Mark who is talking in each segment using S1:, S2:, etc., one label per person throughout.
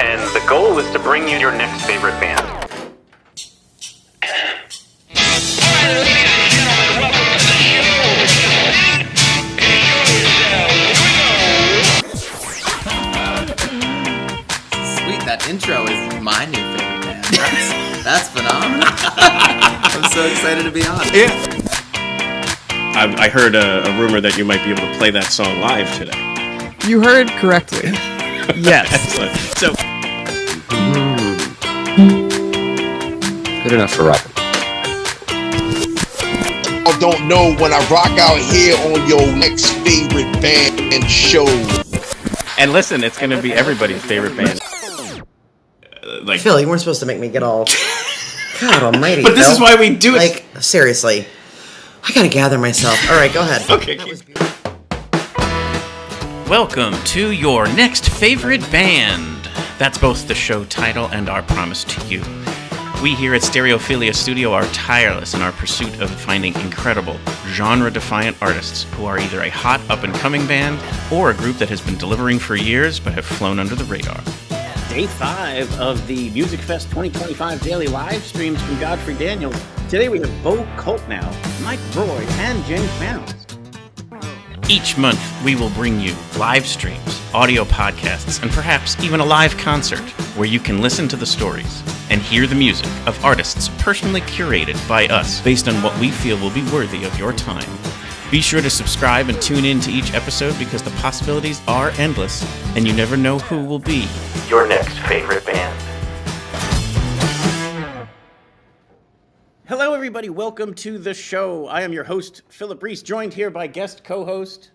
S1: and the goal is to bring you your next favorite band.
S2: Sweet, that intro is my new favorite band. That's phenomenal. I'm so excited to be on.
S3: Yeah. I heard a rumor that you might be able to play that song live today.
S4: You heard correctly. Yes.
S3: Excellent. So,
S5: good enough for rock.
S6: I don't know when I rock out here on your next favorite band show.
S3: and listen, it's going to be everybody's favorite band.
S2: Phil, you weren't supposed to make me get all... God almighty,
S3: But this
S2: Phil.
S3: is why we do it.
S2: Like, seriously. I gotta gather myself. All right, go ahead.
S3: Okay.
S7: Welcome to your next favorite band. That's both the show title and our promise to you. We here at Stereophilia Studio are tireless in our pursuit of finding incredible, genre-defiant artists who are either a hot up-and-coming band or a group that has been delivering for years but have flown under the radar.
S8: Day 5 of the Musikfest 2025 daily live streams from Godfrey Daniels. Today we have Bo Koltnow, Mike Roi, and James Mounds.
S7: Each month, we will bring you live streams, audio podcasts, and perhaps even a live concert where you can listen to the stories and hear the music of artists personally curated by us based on what we feel will be worthy of your time. Be sure to subscribe and tune in to each episode because the possibilities are endless and you never know who will be
S1: Your next favorite band.
S8: Hello everybody, welcome to the show. I am your host, Philip Reese, joined here by guest co-host...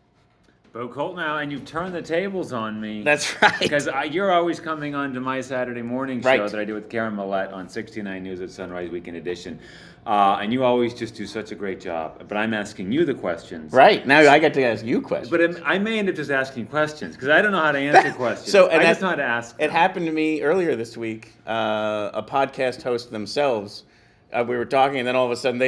S9: Bo Koltnow, and you've turned the tables on me.
S8: That's right.
S9: Because you're always coming on to my Saturday morning show
S8: Right.
S9: that I do with Karen Millette on 69 News at Sunrise Weekend Edition. And you always just do such a great job. But I'm asking you the questions.
S8: Right, now I get to ask you questions.
S9: But I may end up just asking questions because I don't know how to answer questions.
S8: And
S9: I just know how to ask them.
S8: It happened to me earlier this week. A podcast host themselves, we were talking, and then all of a sudden,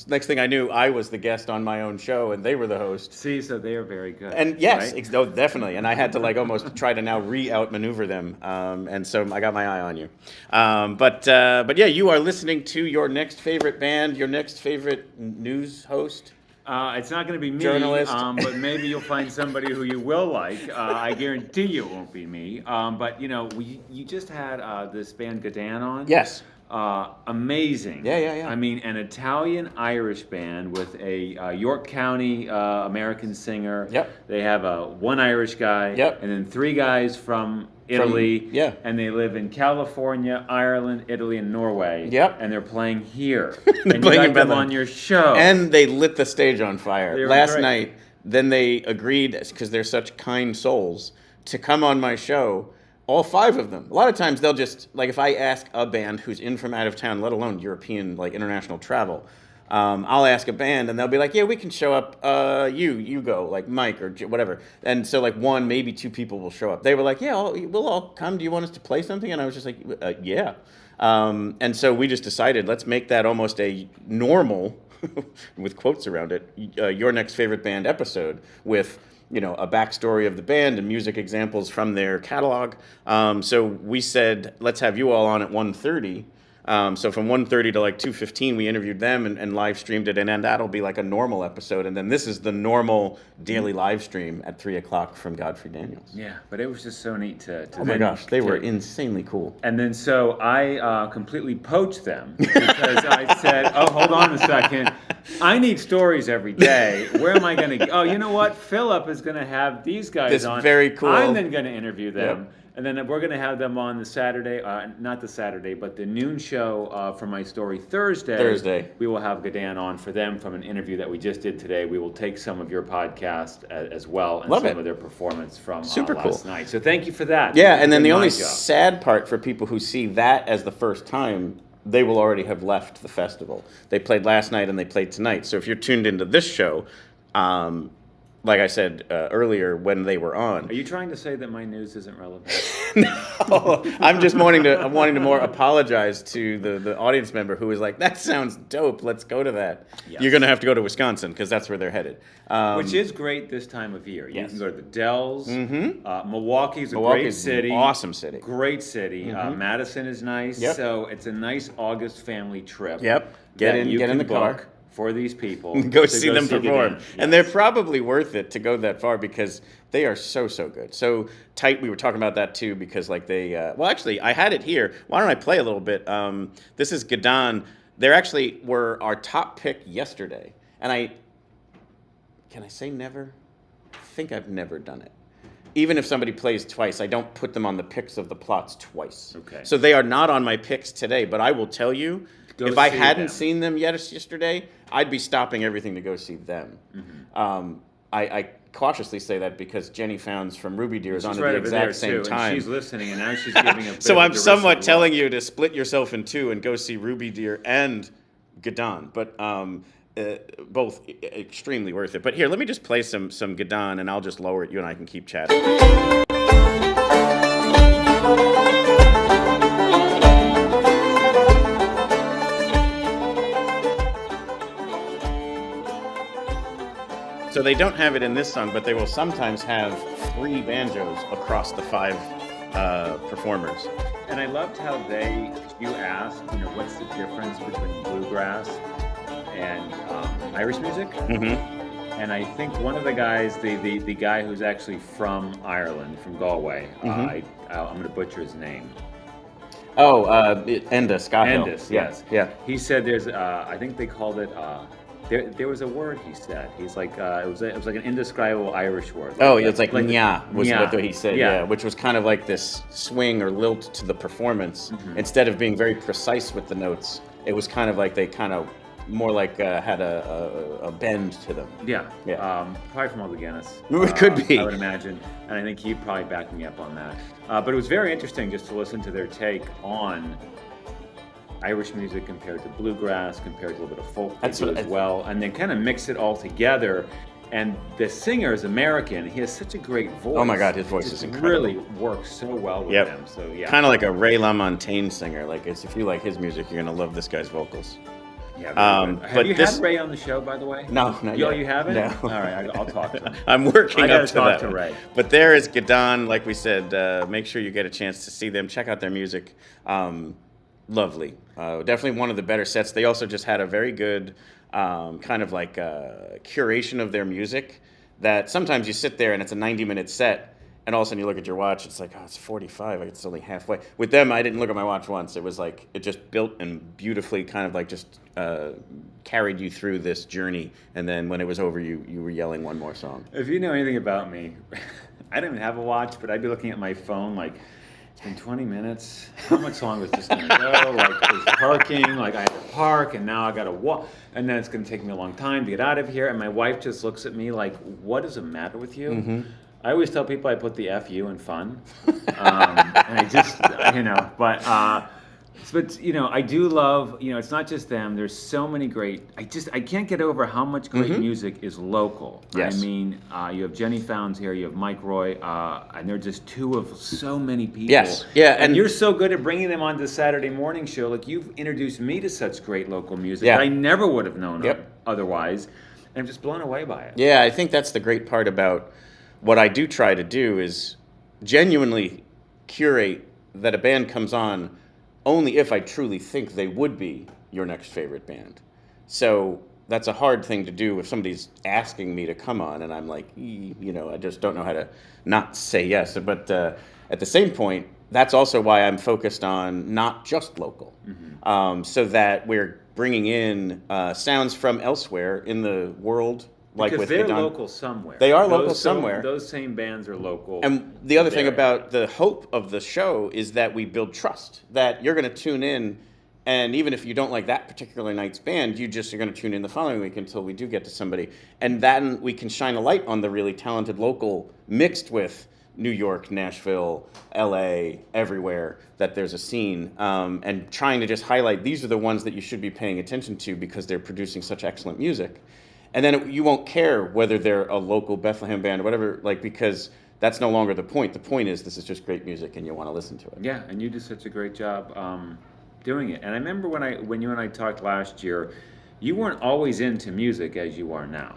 S8: next thing I knew, I was the guest on my own show, and they were the host.
S9: See, so they are very good.
S8: And yes,
S9: right?
S8: oh, definitely. And I had to almost try to now outmaneuver them. And so I got my eye on you. But yeah, you are listening to your next favorite band, your next favorite news host.
S9: It's not going to be me,
S8: Journalist.
S9: But maybe you'll find somebody who you will like. I guarantee you it won't be me. But you just had this band Gadan on.
S8: Yes.
S9: Amazing.
S8: Yeah.
S9: I mean, an Italian-Irish band with a York County American singer.
S8: Yep.
S9: They have one Irish guy.
S8: Yep.
S9: And then 3 guys from Italy.
S8: Yeah.
S9: And they live in California, Ireland, Italy, and Norway.
S8: Yep.
S9: And they're playing here.
S8: They're
S9: and
S8: playing
S9: you
S8: in
S9: got them
S8: Bethlehem.
S9: on your show.
S8: And they lit the stage on fire.
S9: They were
S8: Last
S9: great.
S8: night, then they agreed, because they're such kind souls, to come on my show. All 5 of them. A lot of times they'll just, if I ask a band who's in from out of town, let alone European, international travel, I'll ask a band and they'll be like, yeah, we can show up. You go, Mike or whatever. And so 1, maybe 2 people will show up. They were like, yeah, we'll all come. Do you want us to play something? And I was just like, yeah. And so we just decided, let's make that almost a normal, with quotes around it, your next favorite band episode with a backstory of the band and music examples from their catalog. So we said, let's have you all on at 1:30. So from 1:30 to 2:15, we interviewed them and live streamed it, and then that'll be a normal episode. And then this is the normal daily live stream at 3 o'clock from Godfrey Daniels.
S9: Yeah, but it was just so neat to
S8: Oh my gosh, they were insanely cool.
S9: And then so I completely poached them because I said, oh, hold on a second. I need stories every day. Where am I going to... Oh, you know what? Philip is going to have these guys
S8: This
S9: on.
S8: very cool...
S9: I'm then going to interview them.
S8: Yep.
S9: And then we're going to have them on the Saturday, not the Saturday, but the noon show for My Story Thursday. We will have Gadan on for them from an interview that we just did today. We will take some of your podcast as well and some of their performance from last night. So thank you for that.
S8: Yeah, and then the only sad part for people who see that as the first time, they will already have left the festival. They played last night and they played tonight. So if you're tuned into this show, like I said earlier when they were on.
S9: Are you trying to say that my news isn't relevant?
S8: No, I'm just wanting to more apologize to the audience member who was like, that sounds dope, let's go to that.
S9: Yes.
S8: You're going to have to go to Wisconsin because that's where they're headed.
S9: Which is great this time of year. You
S8: Yes.
S9: can go to the Dells. Milwaukee's a great
S8: Milwaukee's
S9: city.
S8: an awesome city.
S9: Great city. Madison is nice.
S8: Yep.
S9: So it's a nice August family trip.
S8: Yep. Get in the car.
S9: For these people.
S8: Go
S9: to
S8: see them perform.
S9: Yes.
S8: And they're probably worth it to go that far because they are so good. So tight, we were talking about that too because like they, well actually I had it here. Why don't I play a little bit? This is Gadon. They actually were our top pick yesterday. And can I say never? I think I've never done it. Even if somebody plays twice, I don't put them on the picks of the Platz twice.
S9: Okay.
S8: So they are not on my picks today, but I will tell you, if I hadn't seen them yesterday, I'd be stopping everything to go see them. I cautiously say that because Jenny Founds from Ruby Deer is on at the exact same time.
S9: And she's listening, and now she's giving a bit
S8: So
S9: of
S8: I'm somewhat
S9: derisive
S8: telling
S9: look.
S8: you to split yourself in two and go see Ruby Deer and Gadon. But both extremely worth it. But here, let me just play some Gadon, and I'll just lower it. You and I can keep chatting. So they don't have it in this song, but they will sometimes have 3 banjos across the 5 performers.
S9: And I loved how you asked, what's the difference between bluegrass and Irish music?
S8: Mm-hmm.
S9: And I think one of the guys, the guy who's actually from Ireland, from Galway, I'm going to butcher his name.
S8: Oh, Enda, Scott Hill.
S9: Endis,
S8: Yeah,
S9: yes.
S8: yeah.
S9: He said there's, I think they called it, there was a word he said. He's like, it was like an indescribable Irish word.
S8: It's like nya was
S9: nya.
S8: what he said, yeah, which was kind of like this swing or lilt to the performance. Instead of being very precise with the notes, it was kind of like they kind of more like had a bend to them.
S9: Yeah.
S8: Yeah.
S9: Probably from all the Guinness.
S8: It could be.
S9: I would imagine. And I think he'd probably back me up on that. But it was very interesting just to listen to their take on Irish music compared to bluegrass, compared to a little bit of folk as well, and then kind of mix it all together. And the singer is American. He has such a great voice.
S8: Oh my God, his voice is incredible.
S9: Really works so well with them. So yeah,
S8: kind of like a Ray LaMontagne singer. Like if you like his music, you're gonna love this guy's vocals.
S9: Yeah.
S8: Have
S9: you had Ray on the show, by the way?
S8: No, not yet.
S9: You haven't?
S8: No.
S9: All right, I'll talk to him.
S8: I'm working up to that.
S9: To Ray.
S8: But there is Gadon. Like we said, make sure you get a chance to see them. Check out their music. Lovely. Definitely one of the better sets. They also just had a very good kind of like curation of their music that sometimes you sit there and it's a 90-minute set and all of a sudden you look at your watch, it's like, oh, it's 45, it's only halfway. With them, I didn't look at my watch once. It was like, it just built and beautifully kind of like just carried you through this journey. And then when it was over, you were yelling one more song.
S9: If you know anything about me, I don't even have a watch, but I'd be looking at my phone like, it's been 20 minutes. How much longer is this going to go? Like, there's parking. Like, I have to park, and now I got to walk. And then it's going to take me a long time to get out of here. And my wife just looks at me like, what is the matter with you?
S8: Mm-hmm.
S9: I always tell people I put the FU in fun. And I just, but I do love, it's not just them. There's so many great, I can't get over how much great music is local.
S8: Yes.
S9: I mean, you have Jenny Founds here, you have Mike Roy, and they're just two of so many people.
S8: Yes, yeah.
S9: And you're so good at bringing them onto the Saturday morning show. Like, you've introduced me to such great local music that I never would have known otherwise. And I'm just blown away by it.
S8: Yeah, I think that's the great part about what I do try to do is genuinely curate that a band comes on only if I truly think they would be your next favorite band. So that's a hard thing to do if somebody's asking me to come on and I'm like, I just don't know how to not say yes. But at the same point, that's also why I'm focused on not just local, so that we're bringing in sounds from elsewhere in the world. Like
S9: because
S8: with
S9: they're
S8: Gadon.
S9: Local somewhere.
S8: They are local somewhere.
S9: Those same bands are local.
S8: And the other thing about the hope of the show is that we build trust. That you're going to tune in, and even if you don't like that particular night's band, you're going to tune in the following week until we do get to somebody. And then we can shine a light on the really talented local mixed with New York, Nashville, LA, everywhere that there's a scene, and trying to just highlight these are the ones that you should be paying attention to because they're producing such excellent music. and then you won't care whether they're a local Bethlehem band or whatever, like, because that's no longer the point. The point is this is just great music and you want to listen to it.
S9: Yeah, and you do such a great job doing it. And I remember when you and I talked last year, you weren't always into music as you are now.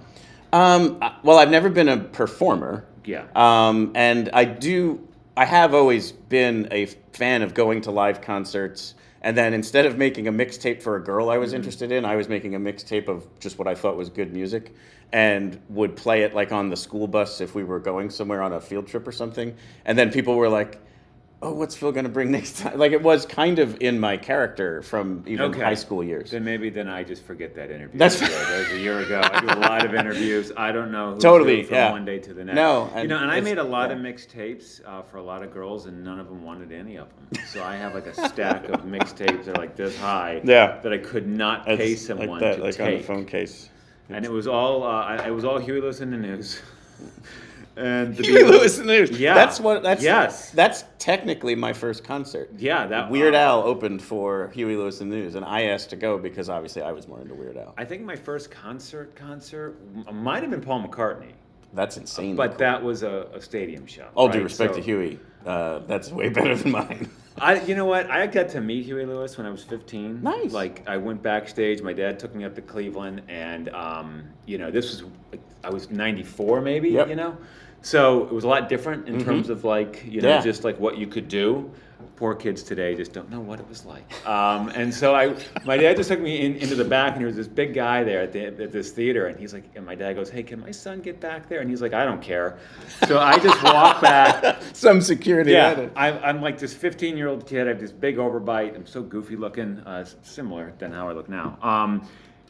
S8: Well, I've never been a performer.
S9: Yeah.
S8: And I have always been a fan of going to live concerts. And then instead of making a mixtape for a girl I was interested in, I was making a mixtape of just what I thought was good music and would play it like on the school bus if we were going somewhere on a field trip or something. And then people were like, oh, what's Phil going to bring next time? Like, it was kind of in my character from even high school years.
S9: Then I just forget that interview.
S8: That's
S9: that was a year ago. I do a lot of interviews. I don't know who's
S8: totally,
S9: who from one day to the next.
S8: No.
S9: And I made a lot of mixtapes for a lot of girls, and none of them wanted any of them. So I have like a stack of mixtapes that are like this high that I could not pay someone
S8: like that,
S9: to
S8: like
S9: take.
S8: on the phone case.
S9: And it was all Huey Lewis in the News. And
S8: Huey Lewis in the News.
S9: Yeah.
S8: That's technically my first concert.
S9: Yeah, that
S8: Weird Al opened for Huey Lewis in the News, and I asked to go because obviously I was more into Weird Al.
S9: I think my first concert might have been Paul McCartney.
S8: That's insane.
S9: But
S8: cool.
S9: that was a stadium show.
S8: All due respect to Huey, that's way better than mine.
S9: You know what? I got to meet Huey Lewis when I was 15.
S8: Nice.
S9: Like, I went backstage. My dad took me up to Cleveland, and this was I was 94 maybe.
S8: Yep.
S9: So it was a lot different in terms of just like what you could do. Poor kids today just don't know what it was like. And so my dad just took me into the back, and there was this big guy there at this theater, and he's like, and my dad goes, "Hey, can my son get back there?" And he's like, "I don't care." So I just walk back.
S8: Some security added.
S9: I'm like this 15-year-old kid. I have this big overbite. I'm so goofy looking, similar than how I look now.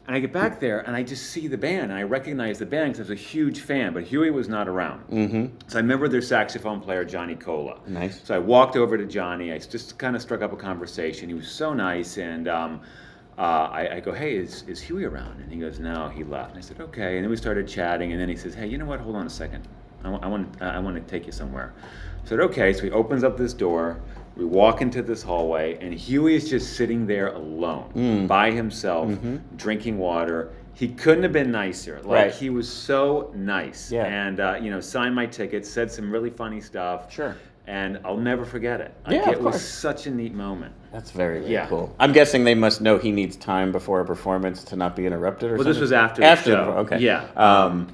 S9: And I get back there, and I just see the band, and I recognize the band because I was a huge fan, but Huey was not around. Mm-hmm. So I remember their saxophone player, Johnny Cola.
S8: Nice.
S9: So I walked over to Johnny. I just kind of struck up a conversation. He was so nice, and I go, "Hey, is Huey around?" And he goes, "No, he left." And I said, "Okay." And then we started chatting, and then he says, "Hey, you know what? Hold on a second. I want to take you somewhere." I said, "Okay." So he opens up this door. We walk into this hallway, and Huey is just sitting there alone, by himself, drinking water. He couldn't have been nicer. Like, he was so nice.
S8: Yeah.
S9: And, signed my tickets, said some really funny stuff.
S8: Sure.
S9: And I'll never forget it.
S8: Of
S9: it was
S8: course.
S9: such a neat moment.
S8: That's very, very cool. I'm guessing they must know he needs time before a performance to not be interrupted or something?
S9: Well, this was after the show.
S8: Okay.
S9: Yeah.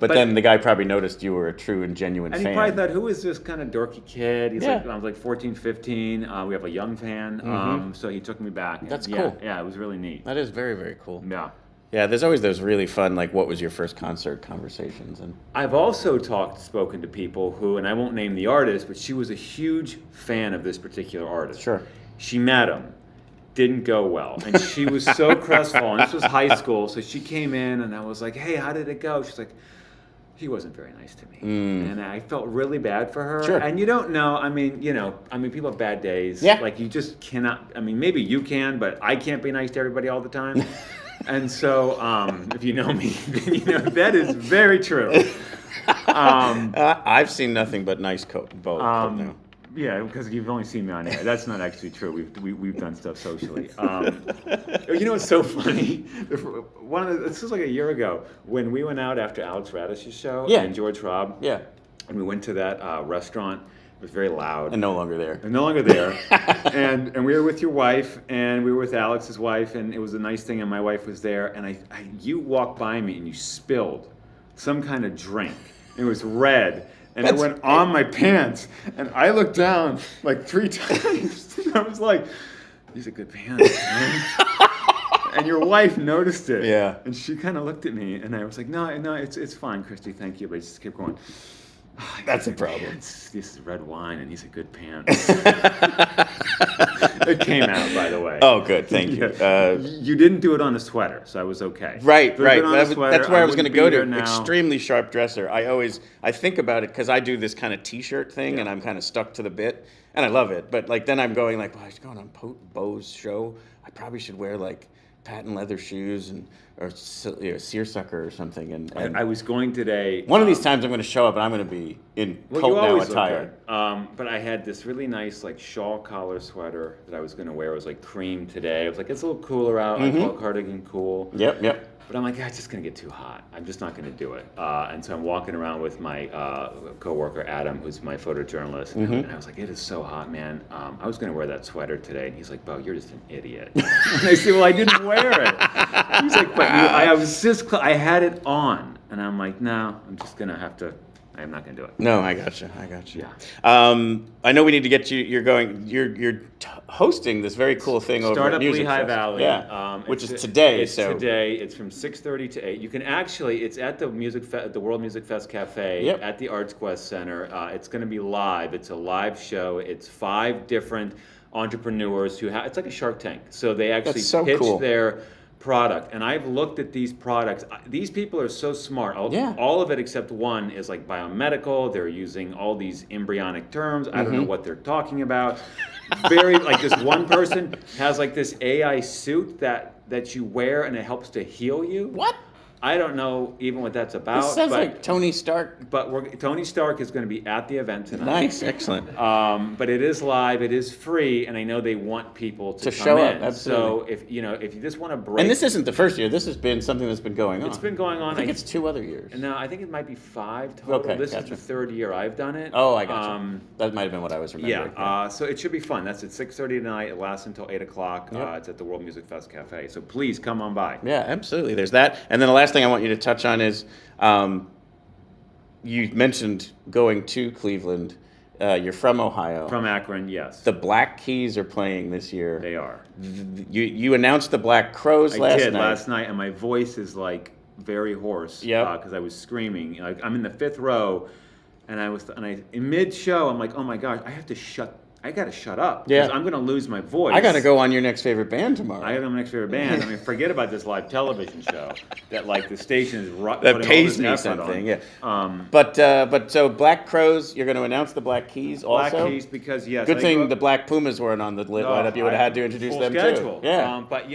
S8: But then the guy probably noticed you were a true and genuine fan.
S9: And he probably thought, who is this kind of dorky kid? He's I was like 14, 15. We have a young fan. So he took me back.
S8: That's cool.
S9: Yeah, it was really neat.
S8: That is very, very cool.
S9: Yeah.
S8: Yeah, there's always those really fun, like, what was your first concert conversations. And
S9: I've also spoken to people who, and I won't name the artist, but she was a huge fan of this particular artist.
S8: Sure.
S9: She met him, didn't go well, and she was so crestfallen. This was high school, so she came in, and I was like, "Hey, how did it go?" She's like, "He wasn't very nice to me," and I felt really bad for her.
S8: Sure.
S9: And you don't know. I mean, people have bad days.
S8: Yeah.
S9: Like, you just cannot. I mean, maybe you can, but I can't be nice to everybody all the time. And so, if you know me, then you know that is very true.
S8: I've seen nothing but nice both.
S9: Yeah, because you've only seen me on air. That's not actually true. We've done stuff socially. What's so funny? This was like a year ago when we went out after Alex Radish's show and George Robb.
S8: Yeah.
S9: And we went to that restaurant. It was very loud.
S8: And no longer there.
S9: and we were with your wife, and we were with Alex's wife, and it was a nice thing, and my wife was there, and you walked by me, and you spilled some kind of drink. It was red, and it went on my pants, and I looked down like 3 times, and I was like, "These are good pants, man." And your wife noticed it.
S8: Yeah.
S9: And she kind of looked at me, and I was like, no, it's fine, Christy, thank you, but just keep going. Oh,
S8: that's a problem.
S9: This is red wine, and these are good pants. It came out, by the way.
S8: Oh, good. Thank you.
S9: You didn't do it on a sweater, so I was okay.
S8: Right. That's where I was going to go to.
S9: Now.
S8: Extremely sharp dresser. I think about it because I do this kind of T-shirt thing, and I'm kind of stuck to the bit, and I love it. But then I'm going like, well, I was going on Bo's show. I probably should wear like patent leather shoes or seersucker or something. And
S9: I was going today.
S8: One of these times I'm going to show up and I'm going to be in Koltnow attire.
S9: But I had this really nice like shawl collar sweater that I was going to wear. It was like cream today. I was like, it's a little cooler out. I call it cardigan cool.
S8: Yep.
S9: But I'm like, it's just going to get too hot. I'm just not going to do it. And so I'm walking around with my coworker, Adam, who's my photojournalist. And I was like, it is so hot, man. I was going to wear that sweater today. And he's like, Bo, you're just an idiot. And I said, well, I didn't wear it. He's like, but I had it on. And I'm like, no, I'm just going to have to. I'm not going to do it.
S8: No, I got you.
S9: Yeah.
S8: I know we need to get you. You're hosting this very cool thing over
S9: Startup
S8: at Musikfest.
S9: Lehigh Valley.
S8: Yeah. Which is today.
S9: It's today. It's from 6:30 to 8. You can actually. It's at the the World Music Fest Cafe at the Arts Quest Center. It's going to be live. It's a live show. It's 5 different entrepreneurs who have. It's like a Shark Tank. So they actually pitch their product, and I've looked at these products. These people are so smart. All of it except one is like biomedical. They're using all these embryonic terms. I don't know what they're talking about. Very like this one person has like this AI suit that you wear and it helps to heal you.
S8: What?
S9: I don't know even what that's about.
S8: This sounds like Tony Stark.
S9: But Tony Stark is going to be at the event tonight.
S8: Nice, excellent.
S9: But it is live, it is free, and I know they want people to come
S8: show
S9: in.
S8: up. Absolutely.
S9: So if you just want to break.
S8: And this isn't the first year. This has been something that's been going on.
S9: It's been going on.
S8: I think it's 2 other years.
S9: No, I think it might be 5 total.
S8: Okay,
S9: This
S8: gotcha.
S9: is the 3rd year I've done it.
S8: Oh, I got you. That might have been what I was remembering.
S9: Yeah. So it should be fun. That's at 6:30 tonight. It lasts until 8 o'clock.
S8: Yep.
S9: It's at the World Music Fest Cafe. So please come on by.
S8: Yeah, absolutely. There's that. And then the last thing I want you to touch on is you mentioned going to Cleveland. You're from Ohio.
S9: From Akron, yes.
S8: The Black Keys are playing this year.
S9: They are.
S8: You announced the Black Crows last night.
S9: I did last night, and my voice is like very hoarse.
S8: Yeah.
S9: Because I was screaming. Like I'm in the 5th row, and I in mid show I'm like, oh my gosh, I got to shut up.
S8: Yeah.
S9: I'm going to lose my voice.
S8: I got to go on your next favorite band tomorrow.
S9: I got my next favorite band. I mean, forget about this live television show that like the station is
S8: that pays me something. Yeah. But so Black Crows, you're going to announce the Black Keys also.
S9: Black Keys because yes.
S8: Good thing the Black Pumas weren't on the lineup. You would have had to introduce them
S9: schedule.
S8: too. Yeah.
S9: But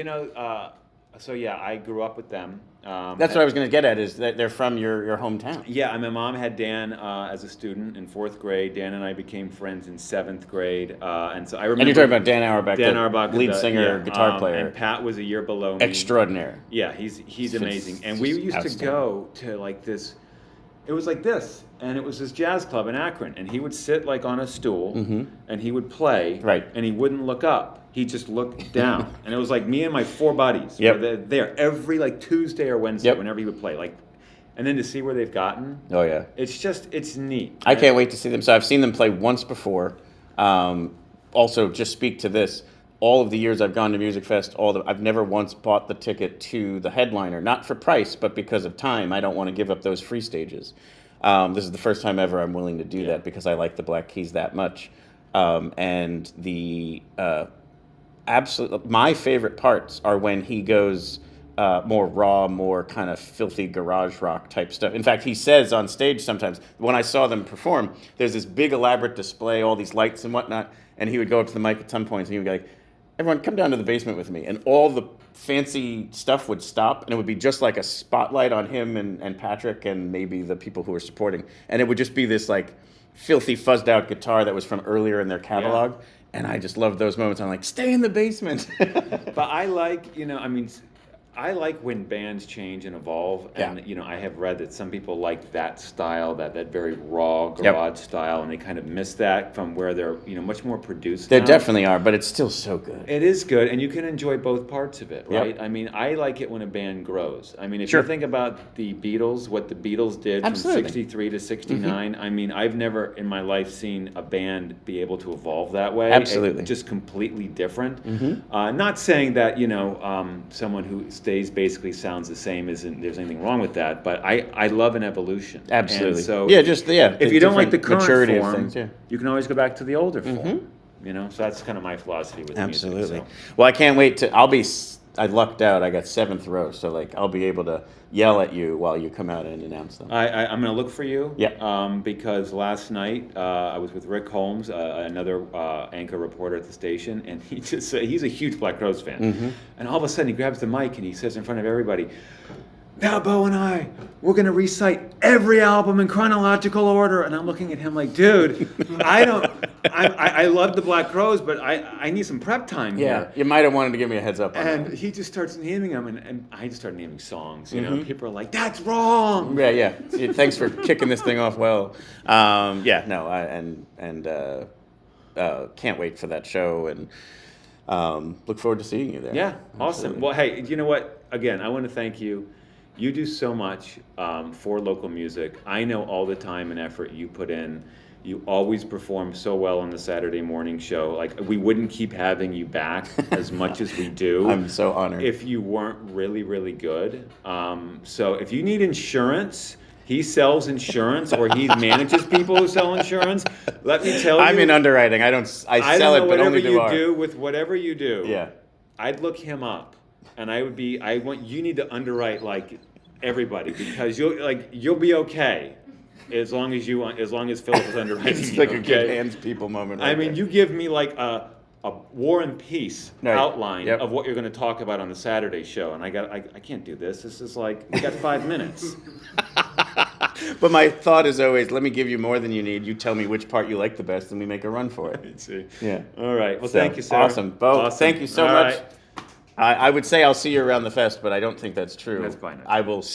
S9: so yeah, I grew up with them.
S8: That's what I was going to get at, is that they're from your hometown.
S9: Yeah, my mom had Dan as a student in 4th grade. Dan and I became friends in 7th grade. And so I remember.
S8: And you're talking about Dan Auerbach, the lead singer,
S9: yeah,
S8: guitar player.
S9: And Pat was a year below me.
S8: Extraordinary.
S9: Yeah, he's amazing. And we used to go to like this, it was like this, and it was this jazz club in Akron. And he would sit like on a stool, and he would play, and he wouldn't look up. He just looked down, and it was like me and my 4 buddies.
S8: Yep.
S9: Were there every like Tuesday or Wednesday whenever he would play. Like, and then to see where they've gotten.
S8: Oh yeah.
S9: It's neat.
S8: I can't wait to see them. So I've seen them play once before. Also, just speak to this. All of the years I've gone to Musikfest, I've never once bought the ticket to the headliner, not for price, but because of time. I don't want to give up those free stages. This is the first time ever I'm willing to do that because I like the Black Keys that much. And the my favorite parts are when he goes more raw, more kind of filthy garage rock type stuff. In fact, he says on stage sometimes, when I saw them perform, there's this big elaborate display, all these lights and whatnot, and he would go up to the mic at some points and he would be like, everyone come down to the basement with me. And all the fancy stuff would stop, and it would be just like a spotlight on him and Patrick and maybe the people who were supporting. And it would just be this like filthy fuzzed out guitar that was from earlier in their catalog. Yeah. And I just love those moments. I'm like, stay in the basement.
S9: But I like, I like when bands change and evolve. And, I have read that some people like that style, that very raw garage style, and they kind of miss that from where they're, much more produced
S8: They
S9: now.
S8: Definitely are, but it's still so good.
S9: It is good, and you can enjoy both parts of it, right?
S8: Yep.
S9: I mean, I like it when a band grows. I mean, if you think about the Beatles, what the Beatles did from 63 to 69, I mean, I've never in my life seen a band be able to evolve that way.
S8: Absolutely.
S9: It's just completely different. Not saying that, someone who stays basically sounds the same there's anything wrong with that, but I love an evolution.
S8: Absolutely.
S9: And so
S8: if
S9: you don't like the current
S8: maturity
S9: form,
S8: of things,
S9: you can always go back to the older form. So that's kind of my philosophy with music. So.
S8: Well, I can't wait I lucked out. I got 7th row, so I'll be able to yell at you while you come out and announce them.
S9: I'm going to look for you.
S8: Yeah.
S9: Because last night I was with Rick Holmes, another anchor reporter at the station, and he just he's a huge Black Crowes fan. And all of a sudden he grabs the mic and he says in front of everybody, now Bo and we're going to recite every album in chronological order. And I'm looking at him like, dude, I love the Black Crowes, but I need some prep time here.
S8: You might have wanted to give me a heads up on
S9: And
S8: that.
S9: he just starts naming them, and I just started naming songs. You know, people are like, that's wrong.
S8: Yeah. Thanks for kicking this thing off well. Can't wait for that show, and look forward to seeing you there.
S9: Yeah, awesome.
S8: Absolutely.
S9: Well, hey, you know what? Again, I want to thank you. You do so much for local music. I know all the time and effort you put in. You always perform so well on the Saturday morning show. Like, we wouldn't keep having you back as much as we do.
S8: I'm so honored.
S9: If you weren't really, really good. So if you need insurance, he sells insurance, or he manages people who sell insurance. Let me tell you.
S8: I'm in underwriting. I sell it, but only do
S9: whatever you do with whatever you do.
S8: Yeah.
S9: I'd look him up, and you need to underwrite like everybody, because you'll be okay. As long as Philip is underwriting.
S8: It's like a good hands people moment.
S9: I mean, you give me like a War and Peace outline of what you're going to talk about on the Saturday show, and I can't do this. This is like, we got 5 minutes.
S8: But my thought is always, let me give you more than you need. You tell me which part you like the best, and we make a run for it.
S9: Let's see.
S8: Yeah.
S9: All right. Well,
S8: So,
S9: thank you, sir.
S8: Awesome. Bo,
S9: Awesome.
S8: thank you so
S9: All
S8: much.
S9: right.
S8: I would say I'll see you around the fest, but I don't think that's true.
S9: That's fine.
S8: I will.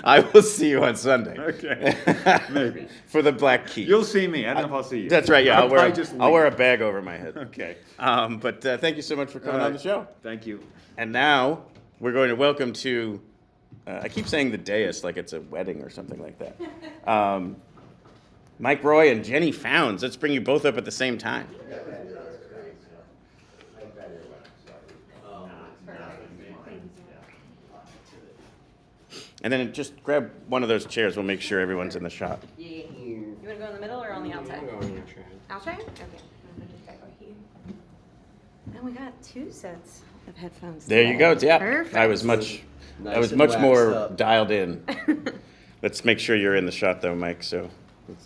S8: I will see you on Sunday.
S9: Okay. Maybe.
S8: For the Black Key.
S9: You'll see me. I don't know if I'll see you.
S8: That's right. Yeah, I'll
S9: probably
S8: wear a bag over my head.
S9: Okay.
S8: But thank you so much for coming on the show.
S9: Thank you.
S8: And now we're going to welcome to. I keep saying the dais like it's a wedding or something like that. Mike Roy and Jenny Founds. Let's bring you both up at the same time. And then just grab one of those chairs. We'll make sure everyone's in the shot.
S10: Yeah. You want to go in the middle or on the outside? Outside? Okay. And we got 2 sets of headphones.
S8: There you go. Yeah.
S10: Perfect.
S8: I was much more dialed in. Let's make sure you're in the shot though, Mike. So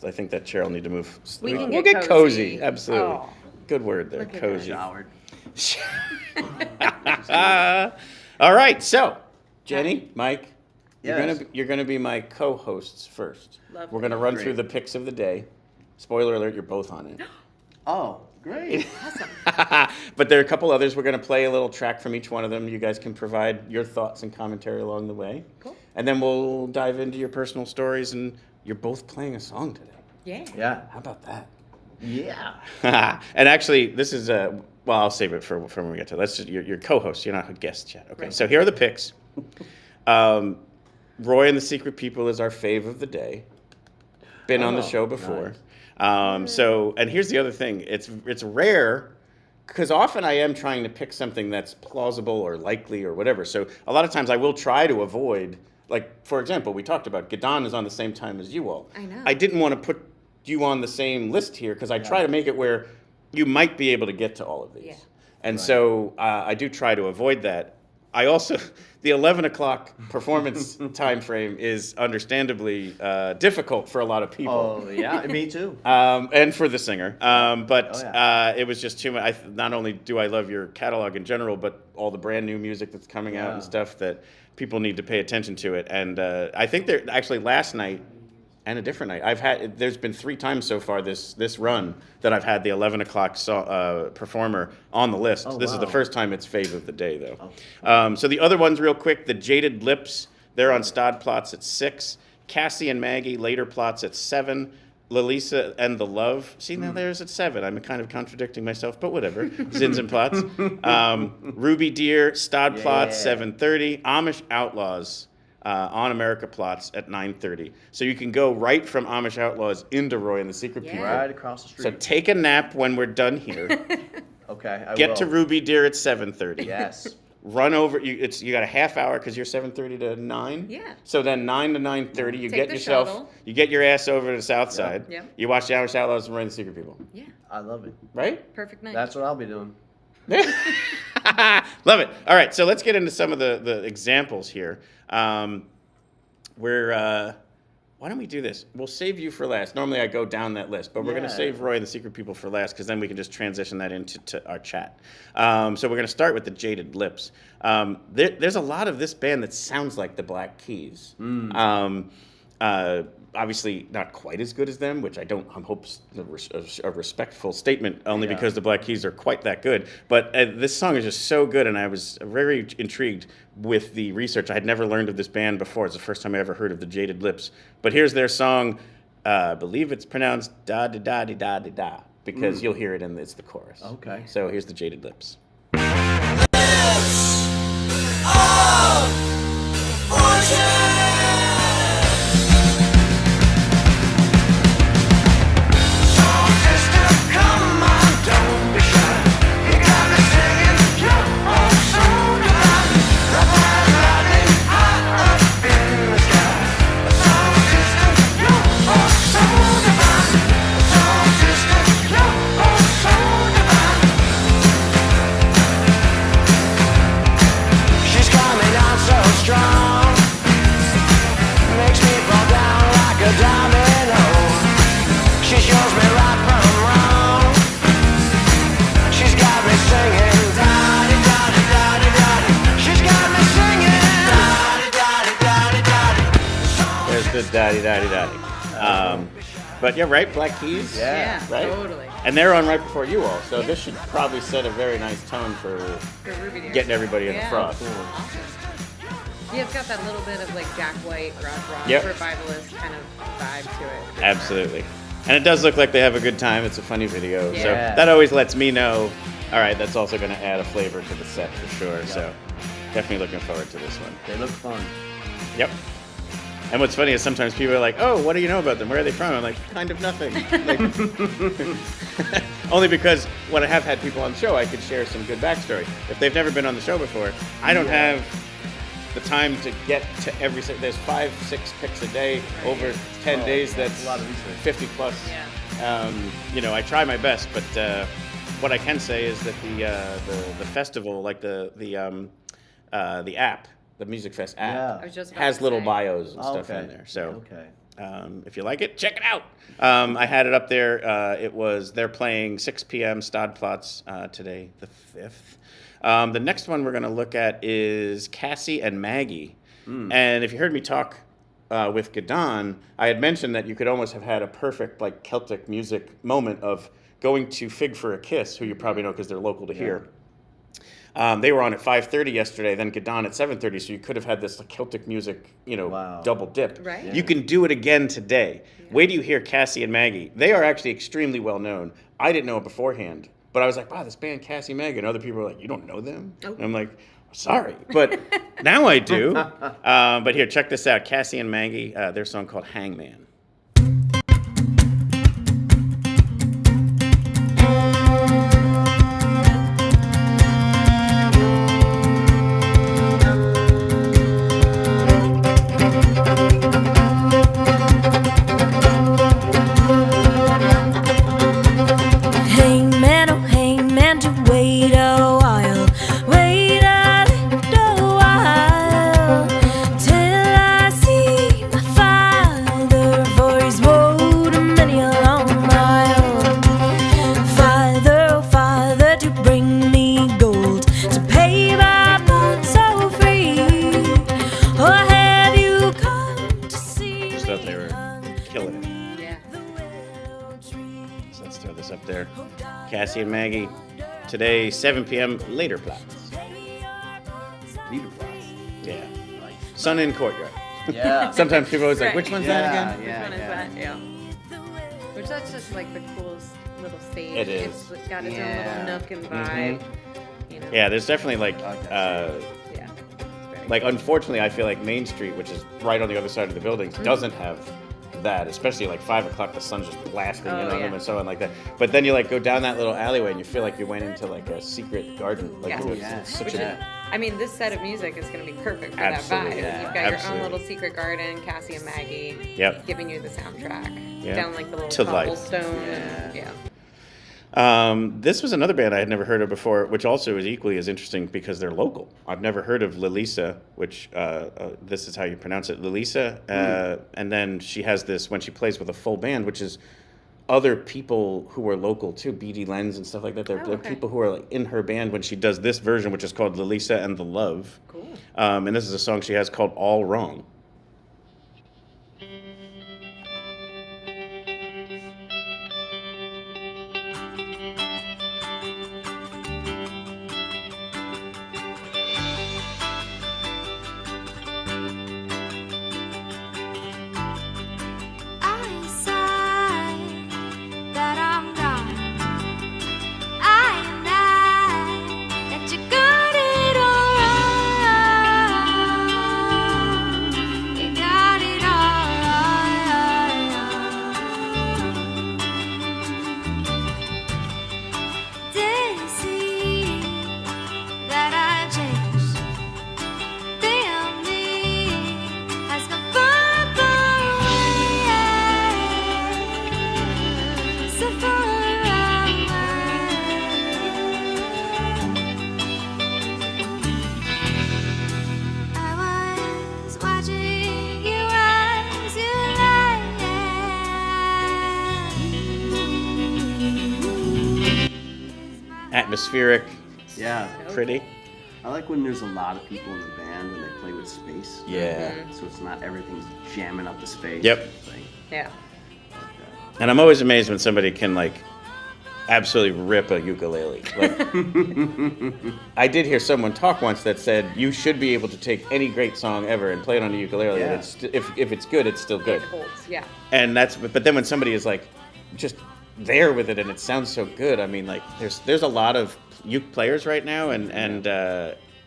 S8: I think that chair will need to move.
S10: We'll
S8: get cozy. Absolutely.
S10: Oh.
S8: Good word there.
S10: Look at
S8: Cozy.
S10: that.
S8: All right. So, Jenny, Mike,
S2: Yes.
S8: you're gonna be my co-hosts first.
S10: Lovely.
S8: We're gonna run
S2: Great.
S8: through the picks of the day. Spoiler alert: you're both on it.
S2: Oh, great.
S8: But there are a couple others. We're going to play a little track from each one of them. You guys can provide your thoughts and commentary along the way.
S10: Cool.
S8: And then we'll dive into your personal stories. And you're both playing a song today.
S10: Yeah.
S2: Yeah.
S8: How about that?
S2: Yeah.
S8: And actually, this is I'll save it for when we get to it. Let's just your co-host. You're not a guest yet. Okay.
S10: Right.
S8: So here are the picks. Roi and the Secret People is our fave of the day. Been on the show before.
S2: Nice.
S8: And here's the other thing. It's rare because often I am trying to pick something that's plausible or likely or whatever. So a lot of times I will try to avoid, like, for example, we talked about Gadon is on the same time as you all.
S10: I know.
S8: I didn't want to put you on the same list here because I try to make it where you might be able to get to all of these.
S10: Yeah.
S8: And so I do try to avoid that. I also, the 11 o'clock performance time frame is understandably difficult for a lot of people.
S2: Oh, yeah. Me too.
S8: And for the singer. But
S2: Oh, yeah.
S8: it was just too much. Not only do I love your catalog in general, but all the brand new music that's coming out and stuff that people need to pay attention to it. And I think there actually last night and a different night, there's been 3 times so far this run that I've had the 11 o'clock performer on the list.
S2: Oh,
S8: This is the
S2: wow.
S8: first time it's fave of the day, though. So the other ones real quick, the Jaded Lips, they're on Platz at 6. Cassie and Maggie, later Platz at 7. Lelica and the Love. See, now there's at 7. I'm kind of contradicting myself, but whatever. Zins and Platz. Ruby Deer, Platz, 7:30. Amish Outlaws on America Platz at 9:30. So you can go right from Amish Outlaws into Roi and the Secret People.
S2: Right across the street.
S8: So take a nap when we're done here.
S2: Okay, I
S8: Get
S2: will.
S8: to Ruby Deer at 7:30.
S2: Yes.
S8: Run over. You got a half hour because you're 7:30 to 9.
S10: Yeah.
S8: So then 9 to 9:30, you
S10: Take
S8: get
S10: the
S8: yourself,
S10: shuttle.
S8: you get your ass over to the South Side.
S10: Yep.
S8: You watch the Amish Outlaws and Roi and the Secret People.
S10: Yeah.
S2: I love it.
S8: Right?
S10: Perfect night.
S2: That's what I'll be doing.
S8: Love it. All right, so let's get into some of the examples here. why don't we do this? We'll save you for last. Normally I go down that list, but we're going to save Roi the Secret People for last because then we can just transition that into our chat. So we're going to start with the Jaded Lips. There's a lot of this band that sounds like the Black Keys. Obviously not quite as good as them, which I hope is a respectful statement, only because the Black Keys are quite that good. But this song is just so good, and I was very intrigued with the research. I had never learned of this band before. It's the first time I ever heard of the Jaded Lips. But here's their song. I believe it's pronounced da-da-da-da-da-da-da, because you'll hear it and it's the chorus.
S11: Okay.
S8: So here's the Jaded Lips. Daddy. But yeah, right, Black Keys.
S10: Yeah,
S8: right?
S10: Totally.
S8: And they're on right before you all, so this should probably set a very nice tone for getting everybody in the front.
S10: Cool. Awesome. Yeah, it's got that little bit of like Jack White, rock, revivalist kind of vibe to it.
S8: Absolutely. And it does look like they have a good time. It's a funny video. So that always lets me know, all right, that's also going to add a flavor to the set for sure. Yep. So definitely looking forward to this one.
S11: They look fun.
S8: Yep. And what's funny is sometimes people are like, oh, what do you know about them? Where are they from? I'm like, kind of nothing. Only because when I have had people on the show, I could share some good backstory. If they've never been on the show before, I don't have the time to get to every... There's 5-6 picks a day over 10 days. That's a lot of 50 plus. Yeah. I try my best, but what I can say is that the festival, like the app, the Musikfest app, has little bios and stuff in there. So if you like it, check it out. I had it up there. They're playing 6 p.m. Platz today, the 5th. The next one we're going to look at is Cassie and Maggie. And if you heard me talk with Gadon, I had mentioned that you could almost have had a perfect like Celtic music moment of going to Fig for a Kiss, who you probably know because they're local to here. They were on at 5:30 yesterday, then Gadon at 7:30, so you could have had this like, Celtic music, double dip.
S10: Right. Yeah.
S8: You can do it again today. Yeah. Wait till you hear Cassie and Maggie. They are actually extremely well known. I didn't know it beforehand, but I was like, wow, this band Cassie Maggie, and other people are like, you don't know them? Oh. And I'm like, sorry, but now I do. But here, check this out. Cassie and Maggie, their song called Hangman. Cassie and Maggie, today, 7 p.m., later Platz.
S11: Later Platz.
S8: Yeah. Sun in Courtyard.
S11: Yeah.
S8: Sometimes people always like, which one's that again?
S10: Which one is that? Yeah. Which that's just like the coolest little stage.
S8: It is.
S10: It's got its own little nook and vibe.
S8: Yeah, there's definitely like, unfortunately, I feel like Main Street, which is right on the other side of the buildings, doesn't have that, especially like 5 o'clock, the sun's just blasting in on them and so on like that. But then you like go down that little alleyway and you feel like you went into like a secret garden. Like it's such
S10: I mean, this set of music is going to be perfect for that vibe.
S8: Yeah.
S10: You've got your own little secret garden, Cassie and Maggie, giving you the soundtrack down like the little cobblestone.
S8: This was another band I had never heard of before, which also is equally as interesting because they're local. I've never heard of Lelica, which this is how you pronounce it, Lelica. And then she has this when she plays with a full band, which is other people who are local too, BD Lens and stuff like that. They're people who are like in her band when she does this version, which is called Lelica and the Love.
S10: Cool.
S8: And this is a song she has called All Wrong. Atmospheric, pretty.
S11: I like when there's a lot of people in the band and they play with space.
S8: Yeah.
S11: So it's not everything's jamming up the space.
S8: Yep.
S10: Yeah.
S8: And I'm always amazed when somebody can like absolutely rip a ukulele. Like, I did hear someone talk once that said you should be able to take any great song ever and play it on a ukulele. And it's, if it's good, it's still good.
S10: It holds, yeah.
S8: And but then when somebody is like just there with it and it sounds so good, I mean, like there's a lot of uke players right now, and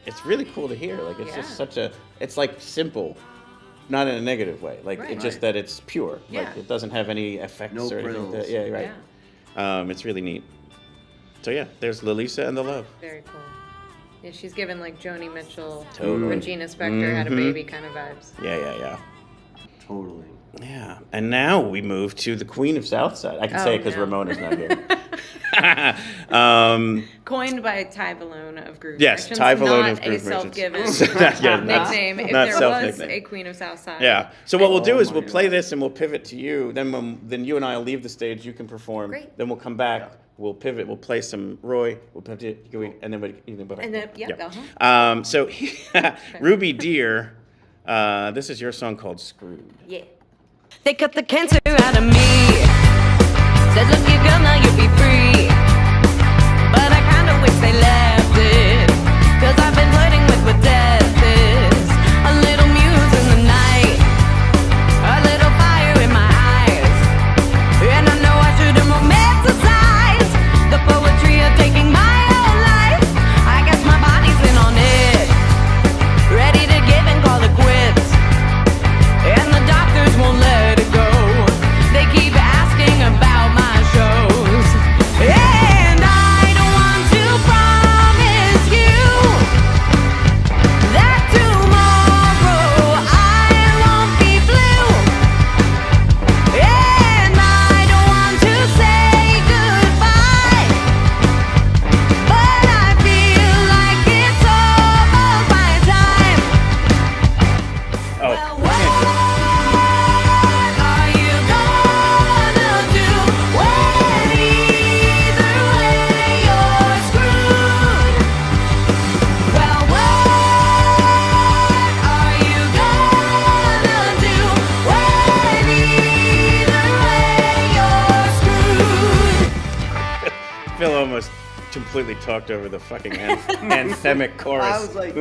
S8: it's really cool to hear. Like it's just it's like simple, not in a negative way. Like it's just that it's pure.
S10: Yeah.
S8: Like it doesn't have any effects or anything.
S11: frills.
S8: Yeah, right.
S10: Yeah.
S8: It's really neat. So yeah, there's Lelica and the Love.
S10: Very cool. Yeah, she's given like Joni Mitchell,
S8: Totally.
S10: Regina Spektor had a baby kind of vibes.
S8: Yeah.
S11: Totally.
S8: Yeah, and now we move to the Queen of Southside. I can say it because Ramona's not here.
S10: Coined by Ty Valone of Groove
S8: Yes,
S10: Merchants,
S8: Ty Valone
S10: not
S8: of Groove
S10: a self-given nickname. If
S8: not
S10: there was
S8: self-nickname.
S10: a Queen of Southside.
S8: Yeah. So what we'll do is we'll play this and we'll pivot to you. Then you and I will leave the stage. You can perform.
S10: Great.
S8: Then we'll come back. We'll pivot. We'll play some Roy. We'll pivot, and then so Ruby Deer. This is your song called Screwed.
S12: Yeah. They cut the cancer out of me. Said, look, you girl, now you'll be free. But I kinda wish they left it. Cause I've been flirting with what death is. A little muse in the night. A little fire in my eyes. And I know I shouldn't romanticize the poetry of taking my own life. I guess my body's in on it. Ready to give and call it quits. And the doctors won't let it go. They keep asking about my shows. And I don't want to promise you that tomorrow I won't be blue. And I don't want to say goodbye, but I feel like it's almost my time.
S8: Oh. Phil almost completely talked over the fucking anthemic chorus.
S11: I was like,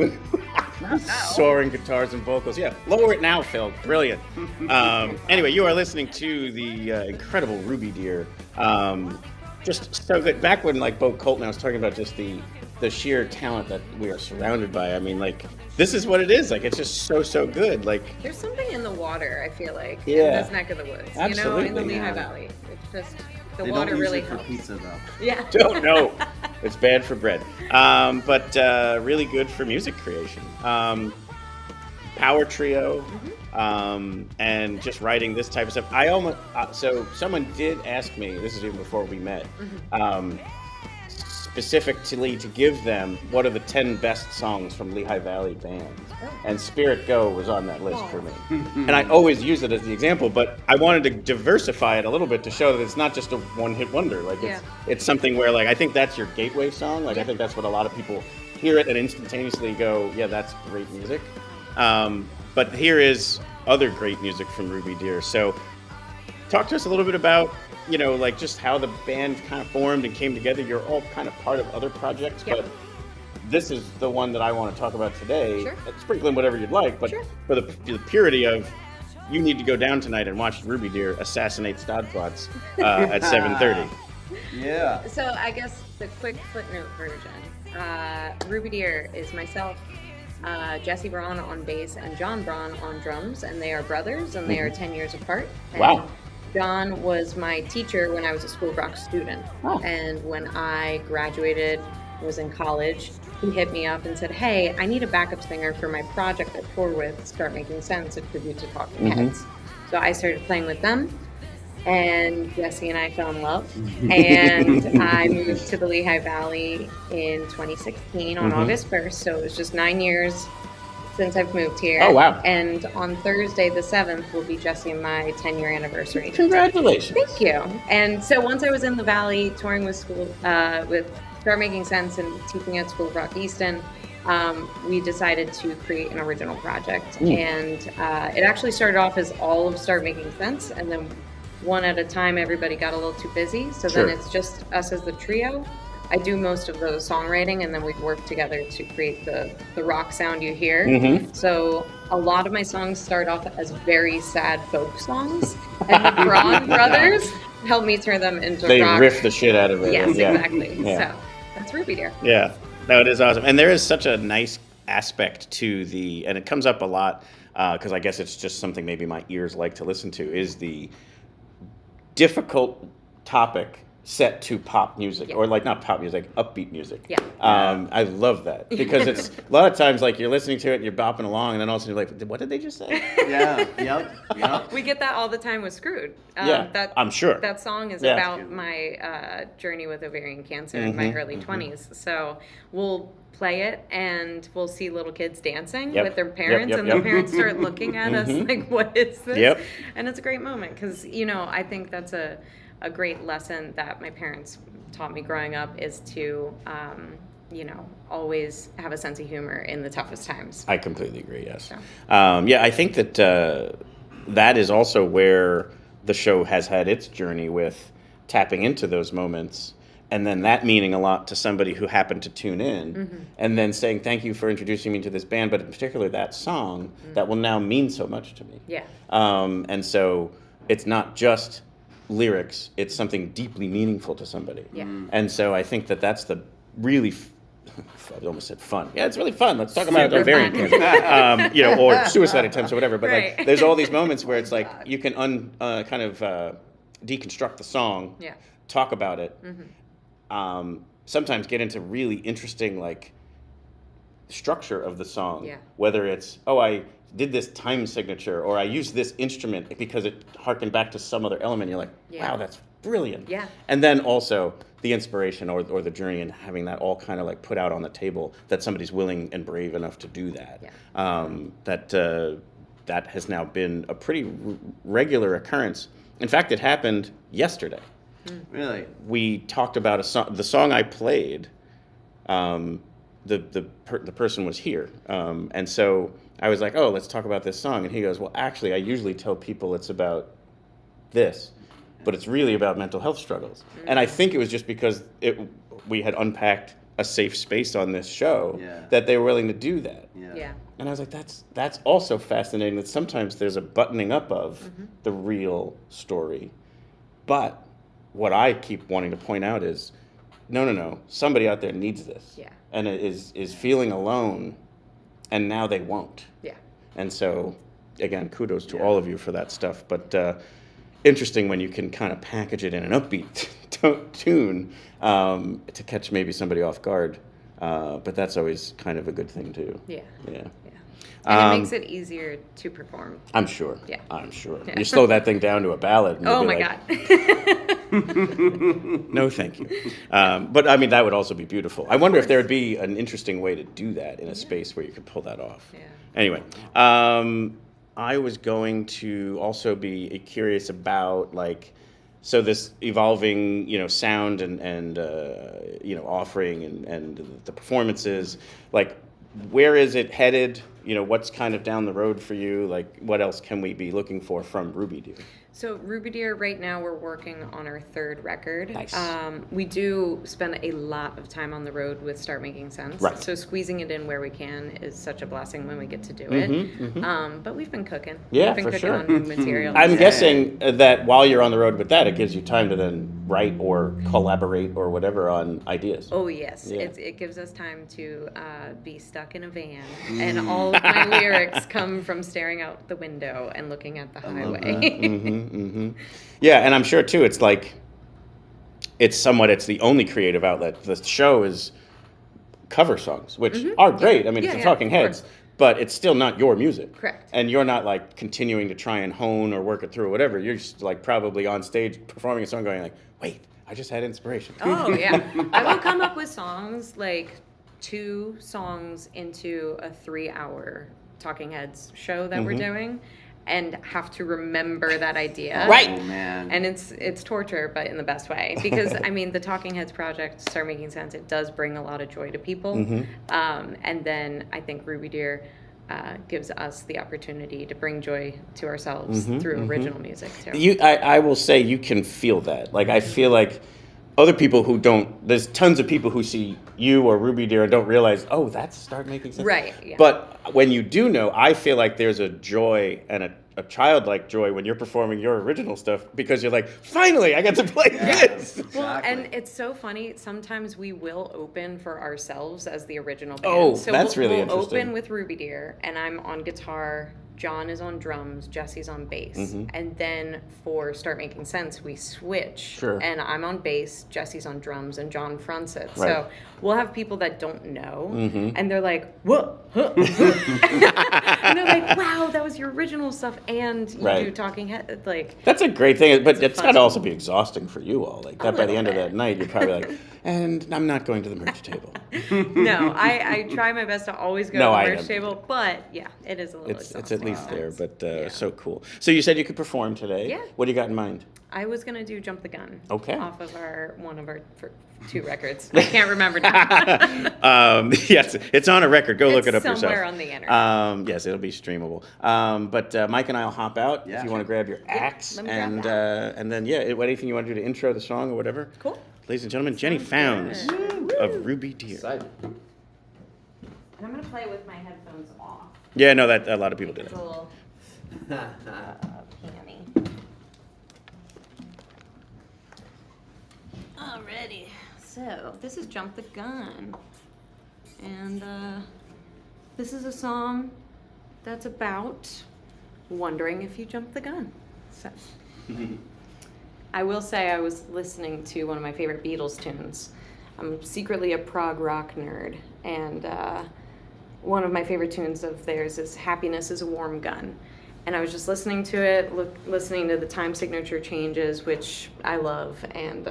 S8: soaring guitars and vocals. Yeah, lower it now, Phil. Brilliant. Anyway, you are listening to the incredible Ruby Deer. Just so good. Back when like Bo Koltnow was talking about just the sheer talent that we are surrounded by. I mean, like this is what it is. Like it's just so good. Like
S10: there's something in the water. I feel like in
S8: Yeah.
S10: this neck of the woods.
S8: Absolutely.
S10: In the Lehigh
S11: Yeah.
S10: Valley. It's just the
S11: they
S10: water
S11: don't use
S10: really
S11: it for
S10: helps.
S11: pizza though.
S10: Yeah.
S8: don't know. It's bad for bread. But really good for music creation. Power trio. and just writing this type of stuff. I almost so someone did ask me. This is even before we met. Specifically to give them what are the 10 best songs from Lehigh Valley bands. And Spirit Go was on that list for me. And I always use it as the example, but I wanted to diversify it a little bit to show that it's not just a one-hit wonder. Like it's something where like I think that's your gateway song. Like I think that's what a lot of people hear it and instantaneously go, yeah, that's great music. But here is other great music from Ruby Deer. So talk to us a little bit about like just how the band kind of formed and came together. You're all kind of part of other projects, but this is the one that I want to talk about today. Sure. Sprinkle in whatever you'd like, but for the purity of, you need to go down tonight and watch Ruby Deer assassinate Stodplots at 7:30.
S10: Yeah. So I guess the quick footnote version. Ruby Deer is myself, Jesse Braun on bass, and John Braun on drums, and they are brothers, and they are 10 years apart. And wow. John was my teacher when I was a School of Rock student. Oh. And when I graduated, was in college, he hit me up and said, hey, I need a backup singer for my project I tour with, Start Making Sense, a tribute to Talking Heads. So I started playing with them, and Jesse and I fell in love. And I moved to the Lehigh Valley in 2016 on August 1st. So it was just 9 years since I've moved here. Oh, wow. And on Thursday, the 7th, will be Jesse and my 10-year anniversary.
S8: Congratulations.
S10: Thank you. And so once I was in the Valley touring with school, with Start Making Sense and teaching at School of Rock Easton, we decided to create an original project. And it actually started off as all of Start Making Sense, and then one at a time, everybody got a little too busy. So then it's just us as the trio. I do most of the songwriting, and then we work together to create the rock sound you hear. So a lot of my songs start off as very sad folk songs, and the Braun brothers help me turn them into rock.
S8: They riff the shit out of it.
S10: Yes, exactly. So that's Ruby Deer.
S8: Yeah, no, it is awesome. And there is such a nice aspect to and it comes up a lot, because I guess it's just something maybe my ears like to listen to, is the difficult topic set to pop music, or like not pop music, upbeat music. I love that, because it's a lot of times like you're listening to it and you're bopping along, and then all of a sudden you're like, what did they just say?
S10: We get that all the time with Screwed.
S8: I'm sure.
S10: That song is about my journey with ovarian cancer in my early 20s. So we'll play it and we'll see little kids dancing with their parents, and the parents start looking at us like, what is this? And it's a great moment, because, I think that's a great lesson that my parents taught me growing up, is to, always have a sense of humor in the toughest times.
S8: I completely agree, yes. So. I think that that is also where the show has had its journey with tapping into those moments, and then that meaning a lot to somebody who happened to tune in, and then saying, thank you for introducing me to this band, but in particular that song that will now mean so much to me. And so it's not just lyrics, it's something deeply meaningful to somebody. And so I think that that's the really I almost said fun. Yeah, it's really fun. Let's talk about ovarian cancer, or suicide attempts or whatever. But like, there's all these moments where it's like you can kind of deconstruct the song, talk about it, sometimes get into really interesting like structure of the song. Whether it's I did this time signature, or I used this instrument because it harkened back to some other element. You're like, wow, that's brilliant. And then also the inspiration or the journey, and having that all kind of like put out on the table, that somebody's willing and brave enough to do that. That has now been a pretty regular occurrence. In fact, it happened yesterday.
S11: Really?
S8: We talked about the song I played. The person was here, and so I was like, oh, let's talk about this song. And he goes, well, actually, I usually tell people it's about this, but it's really about mental health struggles. And I think it was just because we had unpacked a safe space on this show that they were willing to do that. And I was like, that's also fascinating, that sometimes there's a buttoning up of the real story. But what I keep wanting to point out is, no, somebody out there needs this. And it is feeling alone, and now they won't. And so, again, kudos to all of you for that stuff. But interesting when you can kind of package it in an upbeat tune to catch maybe somebody off guard. But that's always kind of a good thing too.
S10: And it makes it easier to perform.
S8: I'm sure.
S10: Yeah.
S8: I'm sure.
S10: Yeah.
S8: You slow that thing down to a ballad. And
S10: Oh
S8: you'll
S10: my
S8: be
S10: God.
S8: No, thank you. But I mean, that would also be beautiful. I wonder if there would be an interesting way to do that in a space where you could pull that off.
S10: Yeah.
S8: Anyway, I was going to also be curious about so this evolving, sound and offering and the performances, where is it headed? What's kind of down the road for you? What else can we be looking for from Ruby Deer?
S10: So Ruby Deer, right now we're working on our third record.
S8: Nice.
S10: We do spend a lot of time on the road with Start Making Sense.
S8: Right.
S10: So squeezing it in where we can is such a blessing when we get to do
S8: Mm-hmm,
S10: it. But we've been cooking.
S8: Yeah,
S10: we've been
S8: for
S10: cooking
S8: sure.
S10: on new material.
S8: I'm guessing that while you're on the road with that, it gives you time to then write or collaborate or whatever on ideas.
S10: Oh yes,
S8: Yeah.
S10: it gives us time to be stuck in a van, and all of my lyrics come from staring out the window and looking at the highway.
S8: Yeah, and I'm sure too. It's the only creative outlet. The show is cover songs, which are great. I mean, it's the Talking Heads, but it's still not your music.
S10: Correct.
S8: And you're not continuing to try and hone or work it through or whatever. You're just probably on stage performing a song, going wait, I just had inspiration.
S10: Oh yeah, I will come up with songs 2 songs into a 3-hour Talking Heads show that we're doing, and have to remember that idea.
S8: Right.
S11: Oh man.
S10: And it's torture, but in the best way, because I mean the Talking Heads project, Start Making Sense, it does bring a lot of joy to people. And then I think Ruby Deer gives us the opportunity to bring joy to ourselves through original music too.
S8: I will say you can feel that. I feel like other people who don't, there's tons of people who see you or Ruby Deer and don't realize, oh, that's Start Making Sense.
S10: Right, yeah.
S8: But when you do know, I feel like there's a joy and a childlike joy when you're performing your original stuff, because you're finally, I get to play this.
S11: Exactly.
S10: Well, and it's so funny. Sometimes we will open for ourselves as the original band.
S8: Oh,
S10: so
S8: that's really
S10: we'll
S8: interesting.
S10: open with Ruby Deer, and I'm on guitar. John is on drums, Jesse's on bass. And then for Start Making Sense, we switch.
S8: Sure.
S10: And I'm on bass, Jesse's on drums, and John fronts it.
S8: Right.
S10: So we'll have people that don't know, and they're like, whoa, huh, huh. And they're like, wow, that was your original stuff, and you do Talking Head.
S8: That's a great thing, but it's got to
S10: fun-
S8: also be exhausting for you all. That by the
S10: little
S8: end of
S10: bit.
S8: that night, you're probably and I'm not going to the merch table.
S10: No, I try my best to always go
S8: No,
S10: to
S8: I
S10: the merch
S8: am.
S10: table, but yeah, it is a little
S8: It's
S10: exhausting
S8: at least there,
S10: sometimes.
S8: but so cool. So you said you could perform today.
S10: Yeah.
S8: What do you got in mind?
S10: I was gonna do Jump the Gun.
S8: Okay.
S10: Off of one of our 2 records. I can't remember now.
S8: Yes, it's on a record. Go look it up yourself.
S10: somewhere on the internet.
S8: Yes, it'll be streamable. But Mike and I will hop out if you want to grab your axe,
S10: let me grab
S8: and
S10: that.
S8: and then anything you want to do to intro the song or whatever.
S10: Cool.
S8: Ladies and gentlemen, Jenny Founds of Ruby Deer.
S11: Excited.
S10: And I'm gonna play with my headphones off.
S8: Yeah, no, that a lot of people do
S10: It's
S8: that.
S10: a little canny. Alrighty. So this is Jump the Gun, and this is a song that's about wondering if you jump the gun. So I will say I was listening to one of my favorite Beatles tunes. I'm secretly a prog rock nerd, and one of my favorite tunes of theirs is Happiness is a Warm Gun. And I was just listening to it, listening to the time signature changes, which I love, and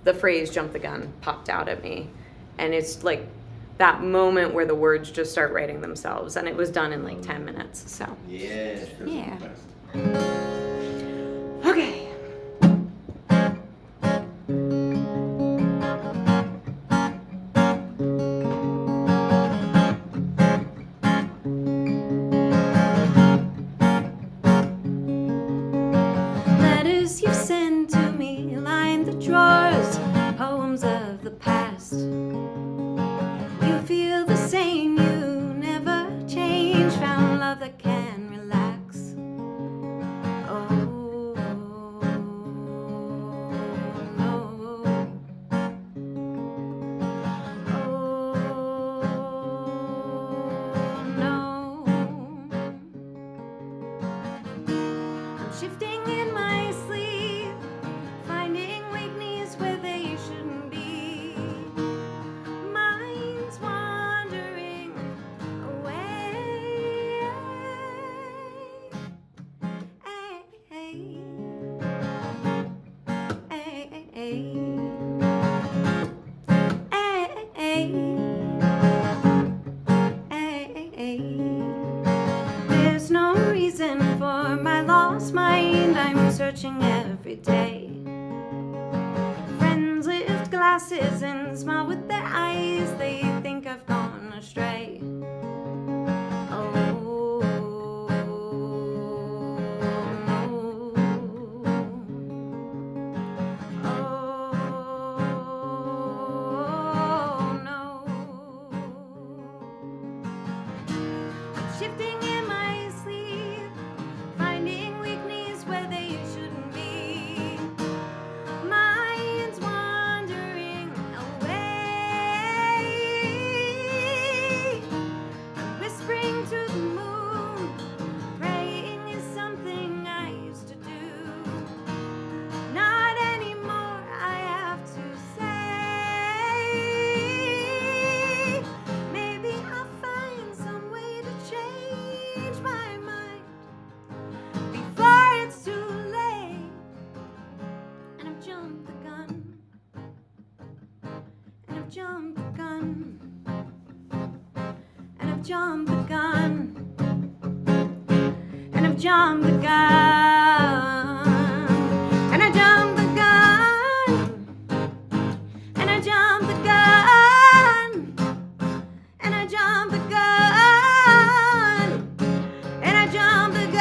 S10: the phrase jump the gun popped out at me. And it's that moment where the words just start writing themselves, and it was done in 10 minutes, so.
S11: Yeah.
S10: Yeah. Okay.
S12: Letters you send to me line the drawers, poems of the past. You feel the same, you never change, found love that can relax. Oh, no. Oh, no. I'm shifting in my sleep, finding weakness where they shouldn't be. Minds wandering away. reason for my lost mind. I'm searching every day. Friends lift glasses and smile with their eyes. They think I've gone astray. Oh, no. Oh, no. Shifting in my sleep, finding weakness where they shouldn't be. Minds wandering away. I'm whispering to the moon, praying is something I used to do. Not anymore, I have to say. Maybe I'll find some way to change my mind before it's too late. And I've jumped the gun. And I've jumped the gun. And I've jumped the gun. And I've jumped the gun. And I jumped the gun. And I jumped the gun. And I jumped the gun. And I jumped the gun.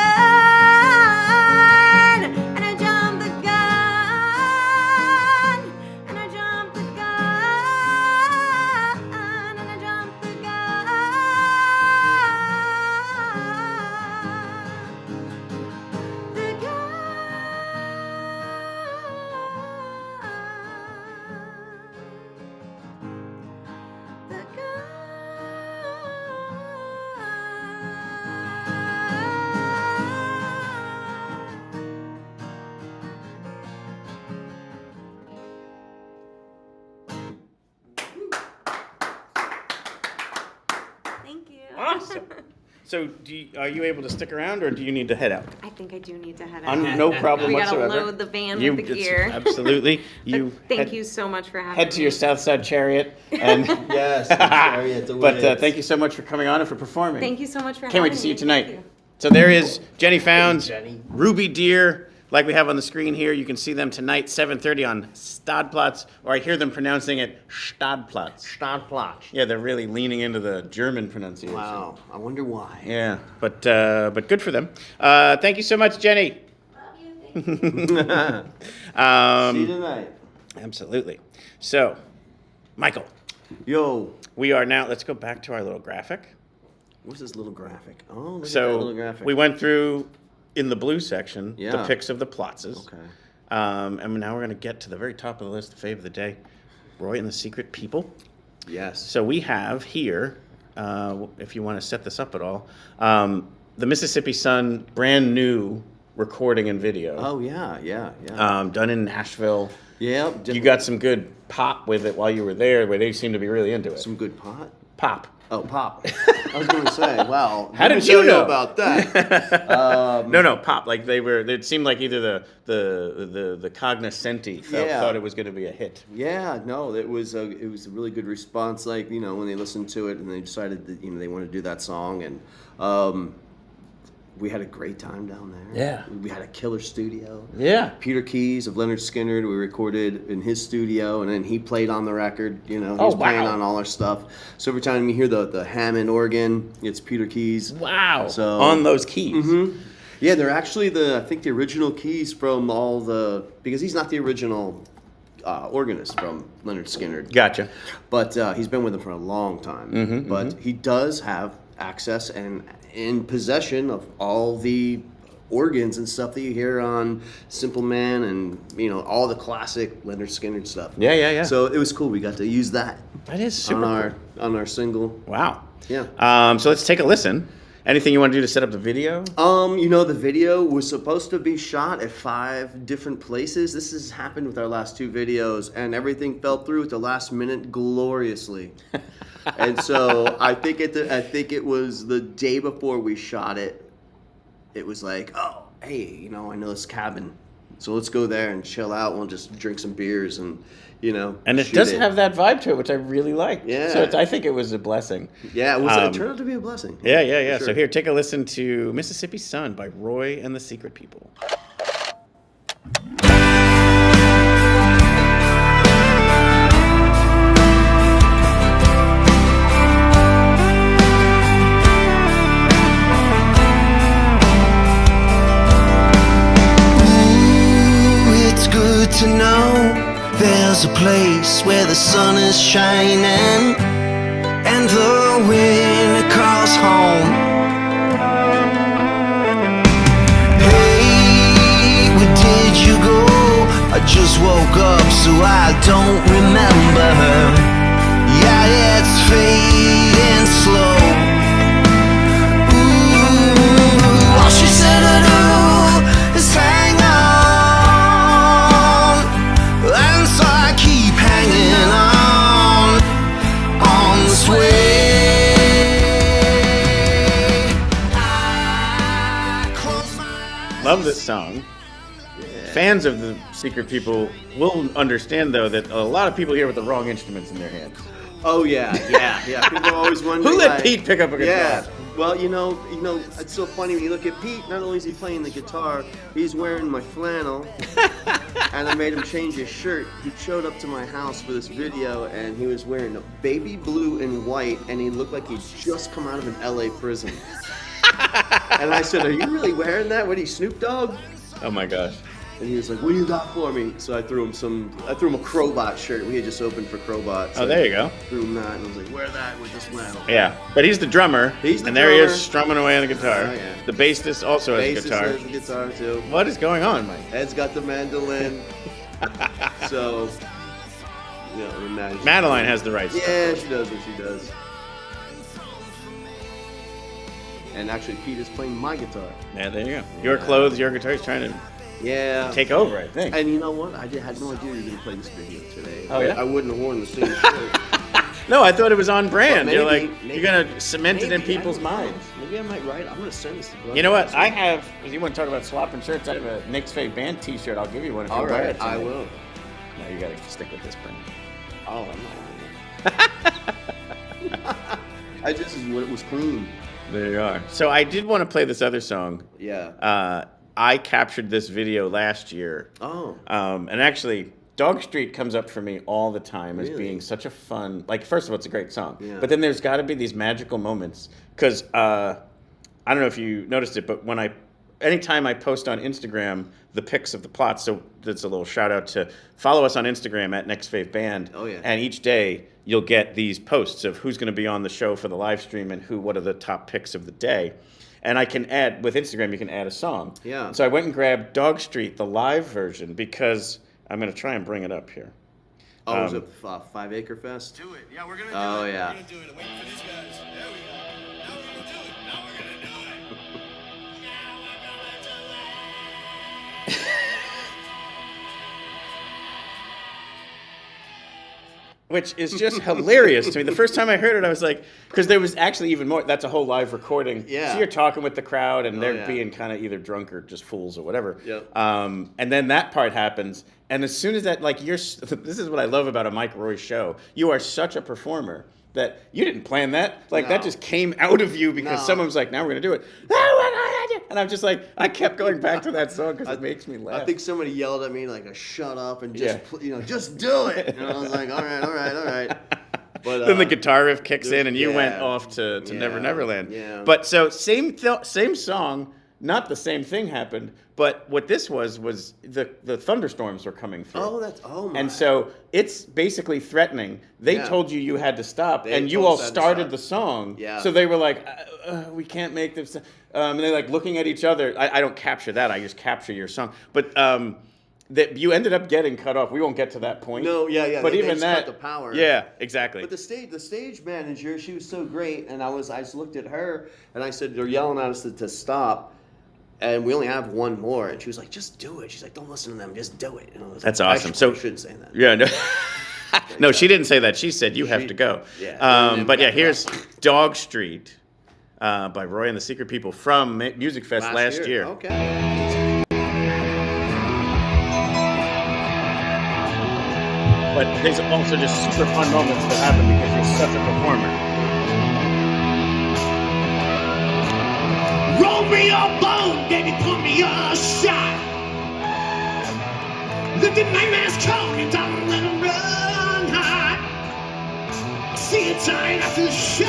S12: And I jumped the gun. And I jumped the gun. And I jumped the gun. The gun. The Thank you.
S8: Awesome. So, are you able to stick around, or do you need to head out?
S10: I think I do need to head out.
S8: No problem
S10: We
S8: whatsoever.
S10: gotta load the van
S8: You-
S10: with the
S8: it's-
S10: gear.
S8: Absolutely. You
S10: Thank
S8: head-
S10: you so much for having
S8: Head to
S10: me.
S8: your Southside Chariot. And
S11: Yes, the Chariot, the
S8: But
S11: Winnets.
S8: thank you so much for coming on and for performing.
S10: Thank you so much for
S8: Can't wait
S10: having
S8: to see you
S10: me.
S8: tonight.
S10: Thank you.
S8: So there is Jenny Founds,
S11: Jenny.
S8: Ruby Deer, like we have on the screen here. You can see them tonight, 7:30 on Stadtplatz, or I hear them pronouncing it Stadtplatz.
S11: Stadtplatz.
S8: Yeah, they're really leaning into the German pronunciation.
S11: Wow, I wonder why.
S8: Yeah, but good for them. Thank you so much, Jenny.
S10: Love you.
S11: See you tonight.
S8: Absolutely. So, Michael,
S11: Yo,
S8: we are now. Let's go back to our little graphic.
S11: what's this little graphic? Oh, look at that
S8: So
S11: little graphic.
S8: we went through in the blue section the
S11: Yeah.
S8: picks of the Platzes.
S11: Okay.
S8: And now we're going to get to the very top of the list, the fave of the day, Roi and the Secret People.
S11: Yes.
S8: So we have here, if you want to set this up at all, the Mississippi Sun brand new recording and video.
S11: Oh yeah.
S8: Done in Nashville.
S11: Yeah.
S8: You got some good pop with it while you were there, where they seem to be really into it.
S11: some good pot.
S8: Pop.
S11: Oh, pop. I was going to say, wow.
S8: How
S11: let me
S8: did you
S11: tell
S8: know
S11: about that?
S8: No, pop. Like they were. It seemed like either the cognoscenti thought it was going to be a hit.
S11: Yeah, no, it was a really good response. Like, you know, when they listened to it and they decided that, you know, they wanted to do that song, and we had a great time down there.
S8: Yeah.
S11: We had a killer studio.
S8: Yeah.
S11: Peter Keys of Leonard Skinner, we recorded in his studio, and then he played on the record. You know,
S8: Oh,
S11: he's playing
S8: wow.
S11: on all our stuff. So every time you hear the Hammond organ, it's Peter Keys.
S8: Wow.
S11: So
S8: On those keys.
S11: Mm-hmm. Yeah, they're actually I think the original keys from all because he's not the original organist from Leonard Skinner.
S8: Gotcha.
S11: But he's been with them for a long time. But he does have access and in possession of all the organs and stuff that you hear on Simple Man and, you know, all the classic Leonard Skinner stuff.
S8: Yeah.
S11: So it was cool. We got to use that.
S8: That is super
S11: on our single.
S8: Wow.
S11: Yeah.
S8: So let's take a listen. Anything you want to do to set up the video?
S11: You know, the video was supposed to be shot at 5 different places. This has happened with our last 2 videos, and everything fell through at the last minute gloriously. And so I think it was the day before we shot it. It was like, oh, hey, you know, I know this cabin So let's go there and chill out. We'll just drink some beers and,
S8: And it does have that vibe to it, which I really like.
S11: Yeah.
S8: So I think it was a blessing.
S11: Yeah, it turned out to be a blessing.
S8: Yeah.
S11: Sure.
S8: So here, take a listen to Mississippi Sun by Roi and the Secret People.
S13: To know there's a place where the sun is shining and the wind calls home. Hey, where did you go? I just woke up so I don't remember. Yeah, it's fading slow. Ooh, all she said to do is hang on. And so I keep hanging on this way.
S8: Love this song. Yeah. Fans of the Secret People will understand, though, that a lot of people here with the wrong instruments in their hands.
S11: Oh, yeah. People are always wondering.
S8: Who let Pete pick up a guitar?
S11: Yeah. Well, it's so funny when you look at Pete. Not only is he playing the guitar, he's wearing my flannel, and I made him change his shirt. He showed up to my house for this video, and he was wearing a baby blue and white, and he looked like he'd just come out of an LA prison. And I said, "Are you really wearing that? What are you, Snoop Dogg?"
S8: Oh my gosh.
S11: And he was like, "What do you got for me?" So I threw him a Crowbot shirt. We had just opened for Crowbot. So
S8: oh, there you go.
S11: Threw him that, and I was like, "Wear that with this flannel."
S8: Yeah, but he's the drummer. There he is, strumming away on the guitar.
S11: Oh, yeah.
S8: The bassist also has a guitar.
S11: Bassist has a guitar too.
S8: What is going on, Mike?
S11: Ed's got the mandolin. So,
S8: Madeline has the right stuff.
S11: Yeah, she does what she does. And actually, Pete is playing my guitar.
S8: Yeah, there you go. Your clothes, your guitar. He's trying to take over, I think.
S11: And you know what? I had no idea you were going to play this video today.
S8: Oh, yeah?
S11: I wouldn't have worn the same shirt.
S8: No, I thought it was on brand.
S11: Maybe,
S8: You're like, you're going to cement it in people's minds.
S11: Maybe I might write. I'm going to send this to Glenn.
S8: You know what? I have, because you want to talk about swapping shirts, I have a Nick's Fave Band t-shirt. I'll give you one if you wear it.
S11: I will.
S8: No, you got to stick with this brand.
S11: Oh, I'm not. I just is what it was clean.
S8: There you are. So I did want to play this other song.
S11: Yeah.
S8: I captured this video last year.
S11: Oh.
S8: And actually, Dog Street comes up for me all the time as being such a fun, first of all, it's a great song.
S11: Yeah.
S8: But then there's got to be these magical moments. Because I don't know if you noticed it, but anytime I post on Instagram the pics of the Platz, so that's a little shout out to follow us on Instagram at Next Fave Band.
S11: Oh, yeah.
S8: And each day you'll get these posts of who's going to be on the show for the live stream and what are the top picks of the day. And I can add, with Instagram, you can add a song.
S11: Yeah.
S8: So I went and grabbed Dog Street, the live version, because I'm going to try and bring it up here.
S11: Oh, was it 5 Acre Fest?
S14: Do it. Yeah, we're going to do it.
S11: Oh, yeah.
S14: We're going to do it. Wait for these guys. There we go. Now we're going to do it. Now we're going to do it. Now we're going to do it.
S8: Which is just hilarious to me. The first time I heard it, I was like, because there was actually even more. That's a whole live recording.
S11: Yeah.
S8: So you're talking with the crowd, and they're
S11: yeah.
S8: being kind of either drunk or just fools or whatever.
S11: Yep.
S8: And then that part happens, and as soon as that, this is what I love about a Mike Roy show. You are such a performer that you didn't plan that. That just came out of you because someone was like, now we're going to do it. And I'm just like, I kept going back to that song because it makes me laugh.
S11: I think somebody yelled at me shut up and just do it. And I was like, all right. But
S8: then the guitar riff kicks in and you went off to Never Neverland.
S11: Yeah.
S8: But so same song, not the same thing happened, but what this was the thunderstorms were coming through.
S11: Oh my.
S8: And so it's basically threatening. They told you had to stop, and you all started the song.
S11: Yeah.
S8: So they were like, we can't make this. And they're looking at each other. I don't capture that. I just capture your song. But that you ended up getting cut off. We won't get to that point.
S11: No, yeah.
S8: But
S11: they
S8: even
S11: just
S8: that,
S11: cut the power.
S8: Yeah, exactly.
S11: But the stage manager, she was so great, and I just looked at her and I said, they're yelling at us to stop. And we only have one more, and she was like, "Just do it." She's like, "Don't listen to them, just do it." And I was
S8: That's
S11: like,
S8: awesome.
S11: I shouldn't say that.
S8: Yeah, no, no, she didn't say that. She said you have to go.
S11: Yeah.
S8: But yeah, here's Dog Street by Roi and the Secret People from Musikfest last year.
S11: Okay.
S8: but there's also just super fun moments that happen because you're such a performer.
S14: Roll me a bone, baby, put me a shot. Let the nightmares come and don't let them run hot. See you tonight after the show.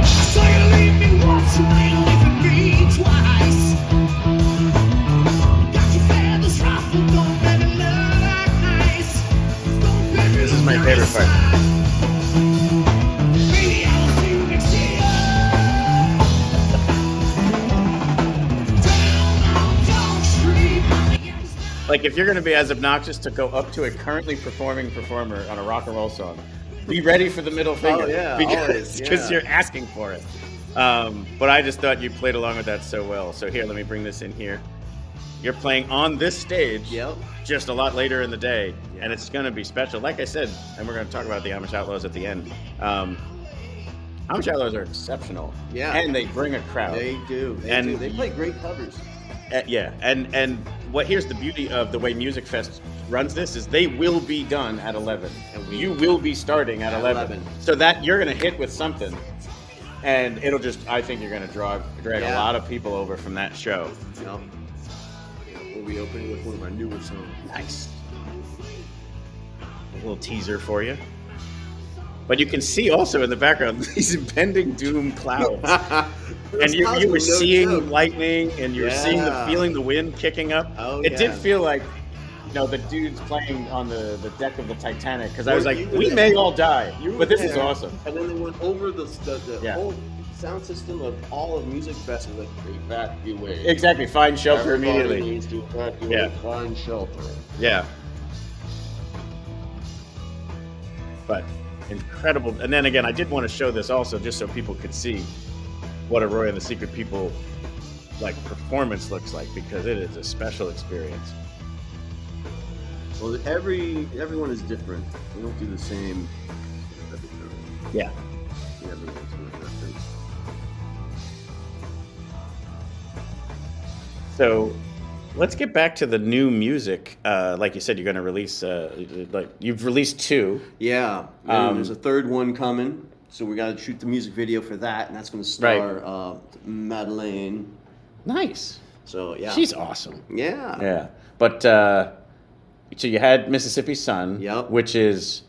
S14: I saw you leave me once, you ain't leaving me twice. Got your feathers ruffled, don't let it look nice. Don't let
S8: This is my favorite part.
S14: Baby, I'll see you next year.
S8: Like, if you're going to be as obnoxious to go up to a currently performing performer on a rock and roll song, be ready for the middle finger.
S11: Oh, yeah,
S8: because
S11: always, yeah.
S8: you're asking for it. But I just thought you played along with that so well. So here, let me bring this in here. You're playing on this stage just a lot later in the day, and it's going to be special. Like I said, and we're going to talk about the Amish Outlaws at the end. Amish Outlaws are exceptional.
S11: Yeah.
S8: And they bring a crowd.
S11: They do. They play great covers.
S8: Yeah, and here's the beauty of the way Musikfest runs this is they will be done at 11. And you will be starting at 11. So that you're going to hit with something, and it'll just, I think you're going to drag a lot of people over from that show.
S11: Yep. We'll be opening with one of our newer songs.
S8: Nice. A little teaser for you. But you can see also in the background these impending doom clouds. And you were seeing lightning, and you were seeing feeling the wind kicking up. It did feel like, the dudes playing on the deck of the Titanic, because I was like, we may all die, but this is awesome.
S11: And then they went over the whole sound system of all of Musikfest and like, evacuate.
S8: Exactly, find shelter
S11: Everybody
S8: immediately.
S11: needs to evacuate, find shelter.
S8: Yeah. But incredible. And then again, I did want to show this also just so people could see what a Roi the Secret People performance looks like, because it is a special experience.
S11: Well, everyone is different. We don't do the same every time.
S8: Yeah.
S11: Everyone's different.
S8: So let's get back to the new music. Like you said, you're going to release, you've released 2.
S11: Yeah. There's a third one coming. So we got to shoot the music video for that, and that's going to star Madeleine.
S8: Nice.
S11: So, yeah.
S8: She's awesome.
S11: Yeah.
S8: Yeah. But, so you had Mississippi Sun, which is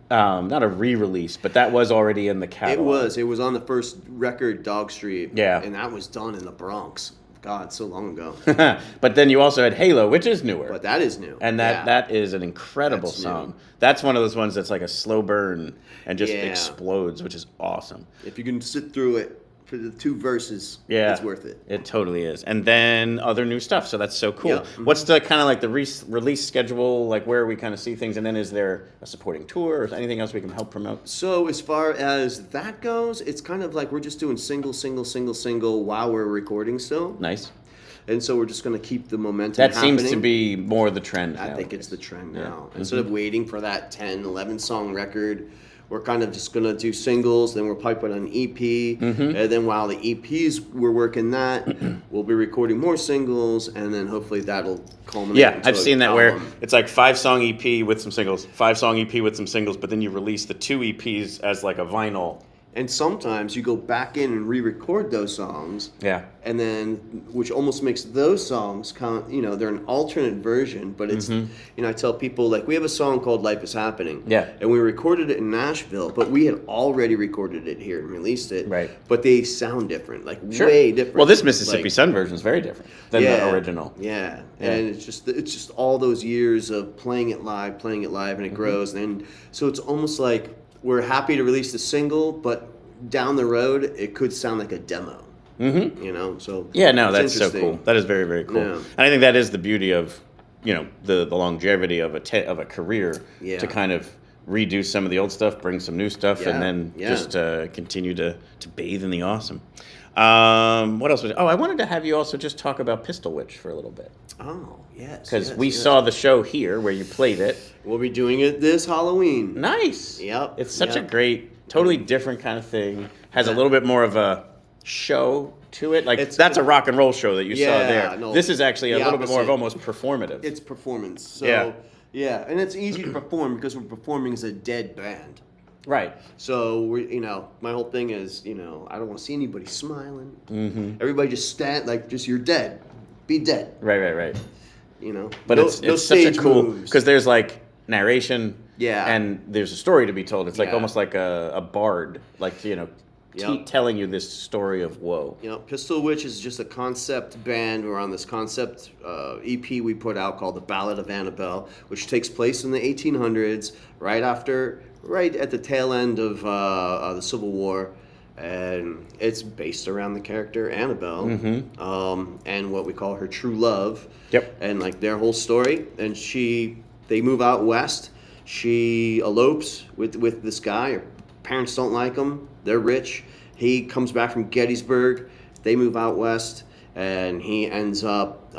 S8: not a re-release, but that was already in the catalog.
S11: It was on the first record, Dog Street.
S8: Yeah.
S11: And that was done in the Bronx. God, so long ago.
S8: But then you also had Halo, which is newer.
S11: But that is new.
S8: And that is an incredible song.
S11: New.
S8: That's one of those ones that's like a slow burn and just explodes, which is awesome.
S11: If you can sit through it for the 2 verses,
S8: it's
S11: worth it.
S8: It totally is. And then other new stuff, so that's so cool.
S11: Yep. Mm-hmm.
S8: What's the kind of like the release schedule, like where we kind of see things, and then is there a supporting tour or anything else we can help promote?
S11: So as far as that goes, it's kind of like we're just doing single while we're recording still.
S8: Nice.
S11: And so we're just going to keep the momentum
S8: That
S11: happening.
S8: seems to be more the trend
S11: I
S8: nowadays.
S11: think it's the trend now.
S8: Yeah. Mm-hmm.
S11: Instead of waiting for that 10, 11 song record, we're kind of just going to do singles, then we're piping an EP,
S8: Mm-hmm.
S11: and then while the EPs, we're working that, we'll be recording more singles, and then hopefully that'll culminate.
S8: Yeah,
S11: into
S8: I've seen that
S11: album.
S8: where it's like 5-song EP with some singles, 5-song EP with some singles, but then you release the 2 EPs as like a vinyl.
S11: And sometimes you go back in and re-record those songs.
S8: Yeah.
S11: And then, which almost makes those songs they're an alternate version, but it's, I tell people, like, we have a song called Life is Happening.
S8: Yeah.
S11: And we recorded it in Nashville, but we had already recorded it here and released it.
S8: Right.
S11: But they sound different, way different.
S8: Well, this Mississippi Sun version is very different than the original.
S11: Yeah. And it's just all those years of playing it live, and it grows. And so it's almost like we're happy to release the single, but down the road, it could sound like a demo.
S8: Mm-hmm.
S11: So
S8: yeah, no,
S11: it's
S8: that's so cool. That is very, very cool.
S11: Yeah.
S8: And I think that is the beauty of, the longevity of a career to kind of redo some of the old stuff, bring some new stuff, and then just continue to bathe in the awesome. What else I wanted to have you also just talk about Pistol Witch for a little bit.
S11: Oh, yes.
S8: Because we saw the show here where you played it.
S11: We'll be doing it this Halloween.
S8: Nice.
S11: Yep.
S8: It's such a great, totally different kind of thing. Has a little bit more of a show to it. Like that's a rock and roll show that you saw there.
S11: No,
S8: this is actually a little bit more of
S11: opposite.
S8: almost performative.
S11: It's performance. So yeah, and it's easy to perform because we're performing as a dead band.
S8: Right.
S11: So we're, my whole thing is, I don't want to see anybody smiling.
S8: Mm-hmm.
S11: Everybody just stand just you're dead. Be dead.
S8: Right. But
S11: no,
S8: it's such a cool because there's like narration.
S11: Yeah.
S8: And there's a story to be told. It's like
S11: Yeah.
S8: almost like a bard, like telling you this story of woe.
S11: Pistol Witch is just a concept band. We're on this concept EP we put out called The Ballad of Annabelle, which takes place in the 1800s, right at the tail end of the Civil War. And it's based around the character Annabelle and what we call her true love.
S8: Yep.
S11: And like their whole story. And they move out west. She elopes with this guy. Her parents don't like him. They're rich. He comes back from Gettysburg. They move out west, and he ends up.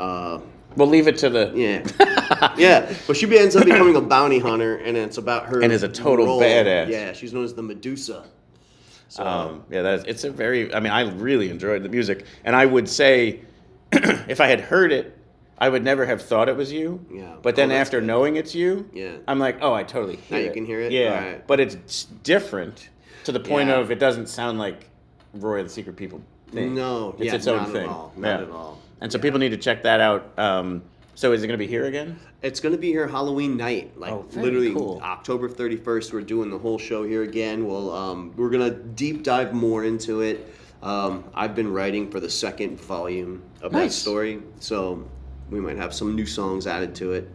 S8: We'll leave it to the.
S11: Yeah. But she ends up becoming a bounty hunter, and it's about her.
S8: And is a total
S11: role.
S8: badass.
S11: Yeah, she's known as the Medusa. So
S8: it's a very. I mean, I really enjoyed the music, and I would say, if I had heard it, I would never have thought it was you.
S11: Yeah.
S8: But then after knowing it's you, I'm like, oh, I totally hear it.
S11: Now you can hear it?
S8: Yeah.
S11: Right.
S8: But it's different to the point of it doesn't sound like Roi the Secret People thing.
S11: No.
S8: It's its own thing.
S11: Not at all.
S8: And so people need to check that out. So is it going to be here again?
S11: It's going to be here Halloween night. Like literally
S8: cool.
S11: October 31st, we're doing the whole show here again. We're going to deep dive more into it. I've been writing for the second volume of that story. So we might have some new songs added to it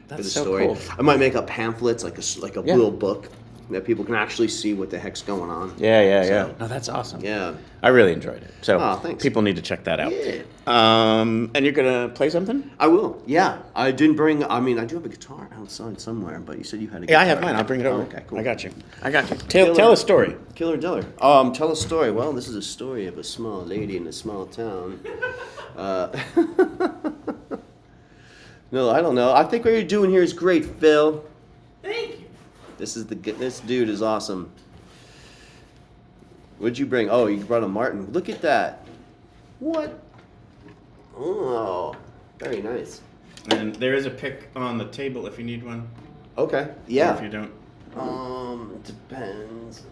S11: for the story.
S8: Cool.
S11: I might make up pamphlets, like a little book that people can actually see what the heck's going on.
S8: Yeah. No, that's awesome.
S11: Yeah.
S8: I really enjoyed it. So
S11: thanks.
S8: people need to check that out.
S11: Yeah.
S8: And you're going to play something?
S11: I will. Yeah. I do have a guitar outside somewhere, but you said you had a guitar.
S8: Yeah, I have mine. I'll bring it over.
S11: Okay, cool.
S8: I got you. Tell a story.
S11: Killer Diller. Tell a story. Well, this is a story of a small lady in a small town. No, I don't know. I think what you're doing here is great, Phil.
S8: Thank you.
S11: This dude is awesome. What'd you bring? Oh, you brought a Martin. Look at that. What? Oh, very nice.
S8: And there is a pick on the table if you need one.
S11: Okay. Yeah.
S8: Or if you don't.
S11: It depends.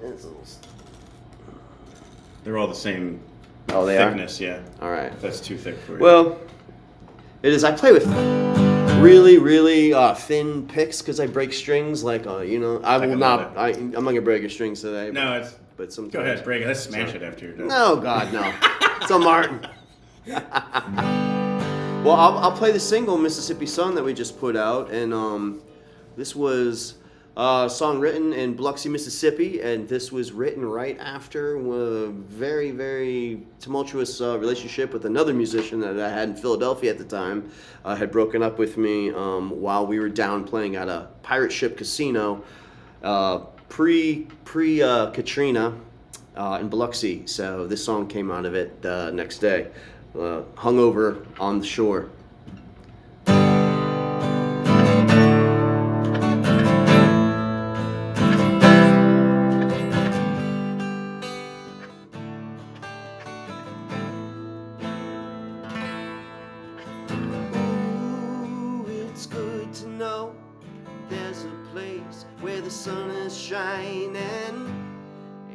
S8: They're all the same
S11: they
S8: thickness, yeah.
S11: All right.
S8: If that's too thick for you.
S11: Well, it is. I play with really, really thin picks because I break strings. Like, I will not. I'm not gonna break your strings today.
S8: No,
S11: but sometimes.
S8: Go ahead, break it. Let's smash it after you're done.
S11: No, God, no. It's a Martin. Well, I'll play the single "Mississippi Sun" that we just put out, and this was a song written in Biloxi, Mississippi, and this was written right after a very, very tumultuous relationship with another musician that I had in Philadelphia at the time. Had broken up with me while we were down playing at a pirate ship casino pre Katrina in Biloxi. So this song came out of it the next day, hungover on the shore. Sun is shining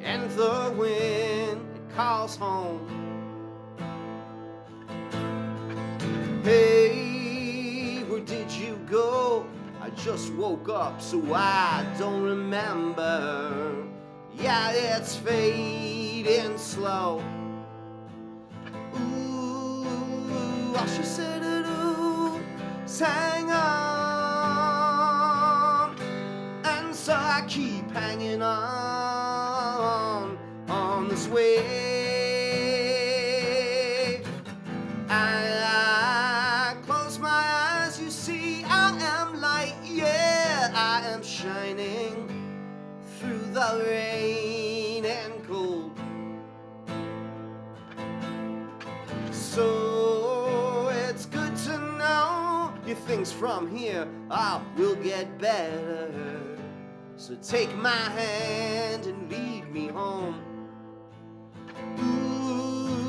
S11: and the wind calls home. Hey, where did you go? I just woke up, so I don't remember. Yeah, it's fading slow. Ooh, all she said to do is hang on. So I keep hanging on this way. I close my eyes, you see I am light, yeah, I am shining through the rain and cold. So it's good to know your things from here will get better. So take my hand and lead me home. Ooh,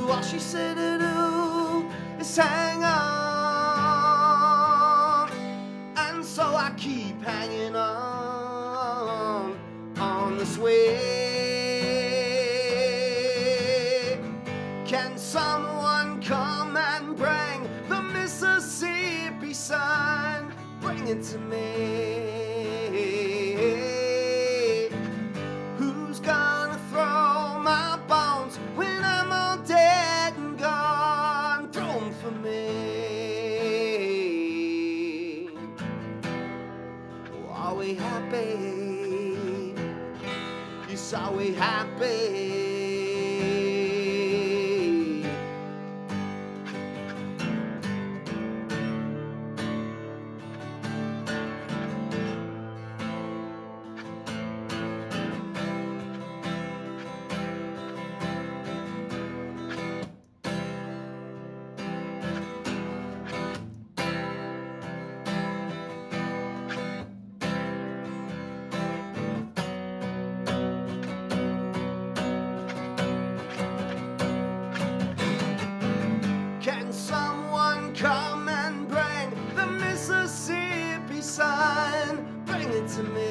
S11: All she said to do is hang on. And so I keep hanging on this way. Can someone come and bring the Mississippi sun? Bring it to me. Who's gonna throw my bones when I'm all dead and gone? Throw 'em for me. Oh, are we happy? Yes, are we happy? Can someone come and bring the Mississippi sun? Bring it to me.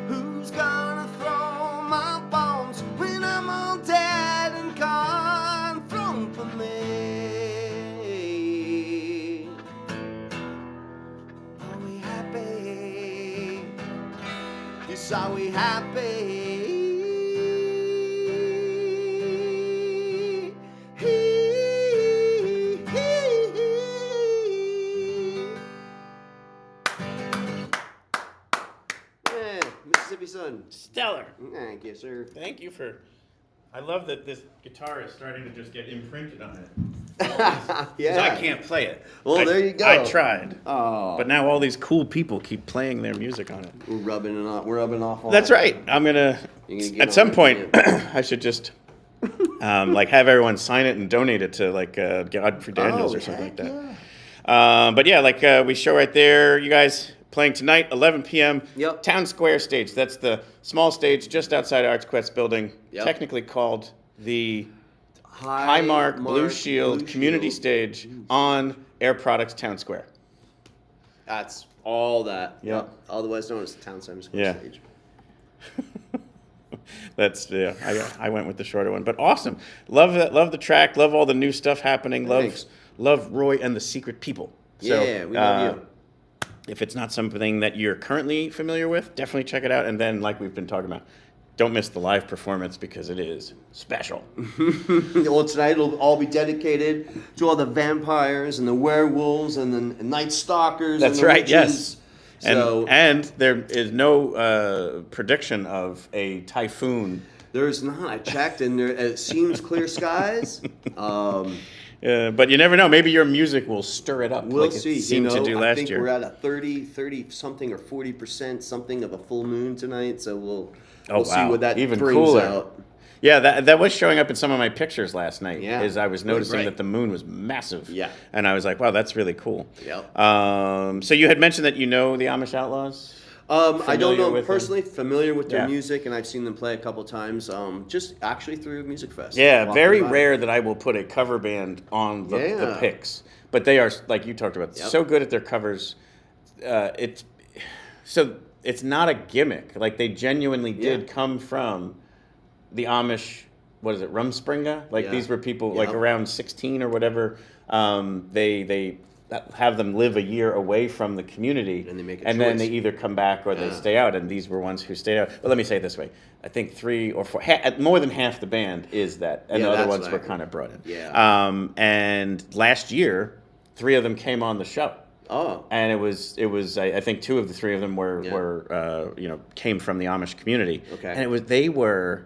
S11: Who's gonna throw my bones when I'm all dead and gone? Throw 'em for me. Are we happy? Yes, are we happy? Yeah, Mississippi Sun.
S8: Stellar.
S11: Thank you, sir.
S8: Thank you for. I love that this guitar is starting to just get imprinted on it.
S11: Yeah.
S8: I can't play it.
S11: Well, there you go.
S8: I tried.
S11: Oh.
S8: But now all these cool people keep playing their music on it.
S11: We're rubbing it off. We're rubbing off.
S8: That's right. I'm gonna.
S11: Get
S8: At
S11: on
S8: some
S11: it,
S8: point,
S11: yeah.
S8: I should just like have everyone sign it and donate it to like Godfrey Daniels or something like that. But yeah, like we show right there. You guys playing tonight, 11 p.m.
S11: Yep.
S8: Town Square stage. That's the small stage just outside Arts Quest building.
S11: Yep.
S8: Technically called the Highmark Blue Shield Community Stage on Air Products Town Square.
S11: That's all that.
S8: Yep.
S11: Otherwise known as the Town Center Square
S8: Yeah.
S11: stage.
S8: That's I went with the shorter one, but awesome. Love that. Love the track. Love all the new stuff happening.
S11: Thanks.
S8: Love Roi and the Secret People. So,
S11: Yeah, we love you.
S8: If it's not something that you're currently familiar with, definitely check it out. And then, like we've been talking about, don't miss the live performance because it is special.
S11: Well, tonight it'll all be dedicated to all the vampires and the werewolves and the night stalkers.
S8: That's
S11: and the
S8: right.
S11: witches.
S8: Yes.
S11: So
S8: And there is no prediction of a typhoon.
S11: there is not. I checked, and it seems clear skies.
S8: But you never know. Maybe your music will stir it up.
S11: We'll
S8: like
S11: see.
S8: It seemed to do last
S11: I think
S8: year.
S11: we're at a 30 something or 40% something of a full moon tonight. So we'll see what that
S8: Even
S11: brings
S8: cooler.
S11: out.
S8: Yeah, that was showing up in some of my pictures last night.
S11: Yeah.
S8: As I was
S11: Really
S8: noticing
S11: bright.
S8: that the moon was massive.
S11: Yeah.
S8: And I was like, wow, that's really cool.
S11: Yep.
S8: So you had mentioned that you know the Amish Outlaws?
S11: I don't
S8: Familiar
S11: know
S8: with
S11: personally. Familiar with their
S8: Yeah.
S11: music, and I've seen them play a couple times. Just actually through Musikfest.
S8: Yeah,
S11: Walking
S8: very
S11: by.
S8: rare that I will put a cover band on the
S11: Yeah.
S8: picks. But they are, like you talked about,
S11: Yep.
S8: so good at their covers. It's not a gimmick. Like, they genuinely did come from the Amish, what is it, Rumspringa? Like,
S11: Yeah.
S8: these were people, like,
S11: Yep.
S8: around 16 or whatever. They have them live a year away from the community.
S11: And they make a
S8: And then
S11: choice.
S8: they either come back or they
S11: Yeah.
S8: stay out. And these were ones who stayed out. But let me say it this way. I think 3 or 4, more than half the band is that. And
S11: Yeah,
S8: the other
S11: that's
S8: ones
S11: what I
S8: were
S11: heard.
S8: kind of brought in.
S11: Yeah.
S8: And last year, 3 of them came on the show.
S11: Oh.
S8: And it was I think 2 of the 3 of them were came from the Amish community.
S11: Okay.
S8: And they were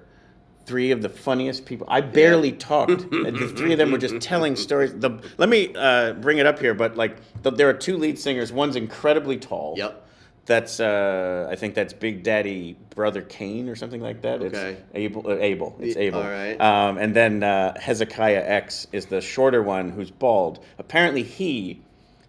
S8: 3 of the funniest people. I barely talked. The 3 of them were just telling stories. Let me bring it up here, but there are 2 lead singers. One's incredibly tall.
S11: Yep.
S8: That's I think that's Big Daddy Brother Kane or something like that.
S11: Okay.
S8: It's Abel. It's Abel.
S11: All right.
S8: And then Hezekiah X is the shorter one who's bald. Apparently he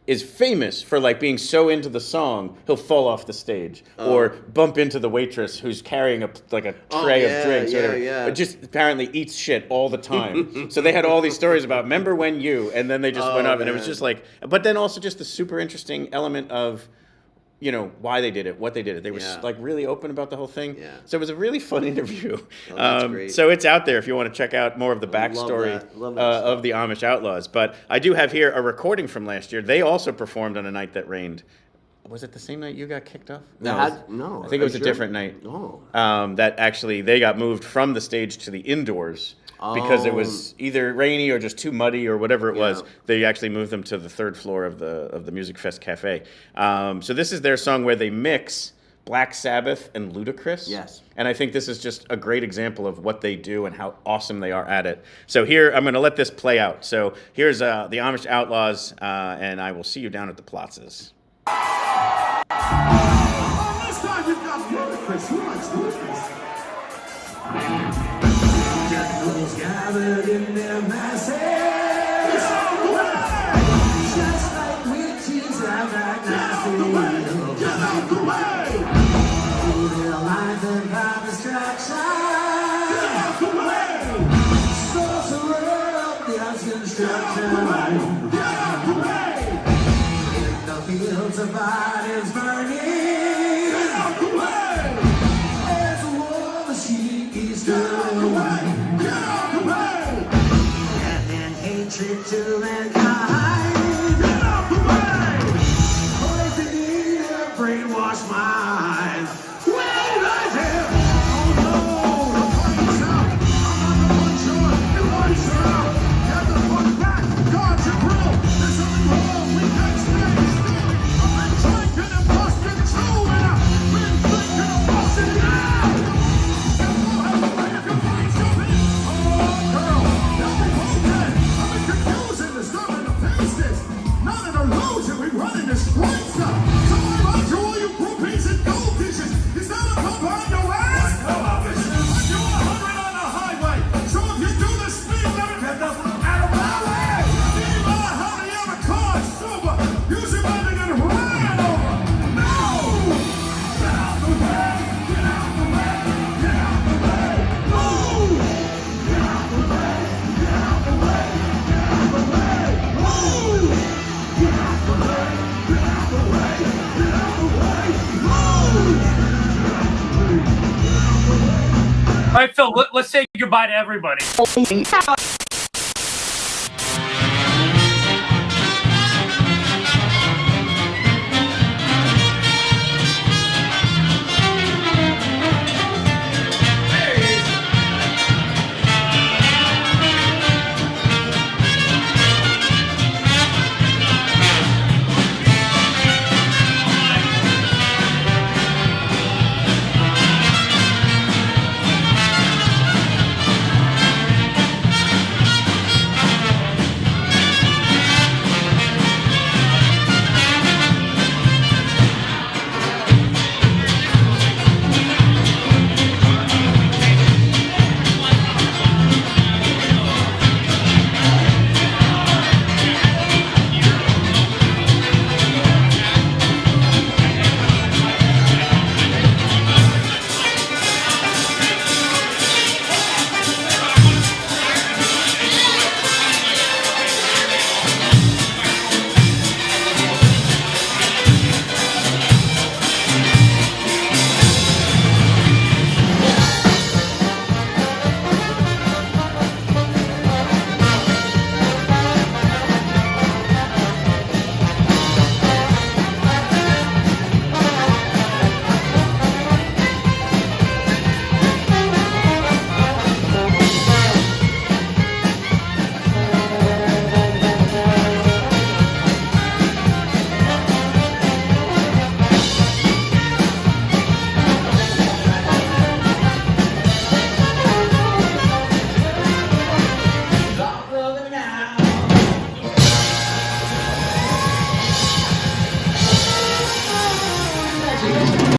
S8: is famous for like being so into the song he'll fall off the stage or bump into the waitress who's carrying a tray of drinks or whatever. But just apparently eats shit all the time. So they had all these stories about remember when you, and then they just went up and it was just like, but then also just the super interesting element of, you know, why they did it, what they did it. They were like really open about the whole thing. Yeah. So it was a really fun interview.
S11: That's great.
S8: So it's out there if you want to check out more of the backstory of the Amish Outlaws. But I do have here a recording from last year. They also performed on a night that rained. Was it the same night you got kicked off?
S11: No,
S8: I think it was a different night.
S11: Oh.
S8: That actually they got moved from the stage to the indoors. Because it was either rainy or just too muddy or whatever it was, they actually moved them to the third floor of the Musikfest cafe. So this is their song where they mix Black Sabbath and Ludacris.
S11: Yes.
S8: And I think this is just a great example of what they do and how awesome they are at it. So here, I'm going to let this play out. So here's the Amish Outlaws, and I will see you down at the Platzes.
S14: This time we've got Ludacris. Who likes Ludacris? Generals gathered in their masses. Just like witches have that nasty. Get out the way! Through their life and by distraction. Get out the way! Sorcerer of God's construction. Get out the way! In the fields of bodies burning. Get out the way! As a war machine is turned away. And hatred to mankind. Get out the way! Poison in a brainwashed mind. Well, right here. Oh no, the party's out. I'm on the one shore, the lights are out. Get the fuck back, guard your grill. There's something wrong, we can't stand still. I've been drinking and lost control, and I've been thinking of busting it out.
S15: All right, Phil, let's say goodbye to everybody.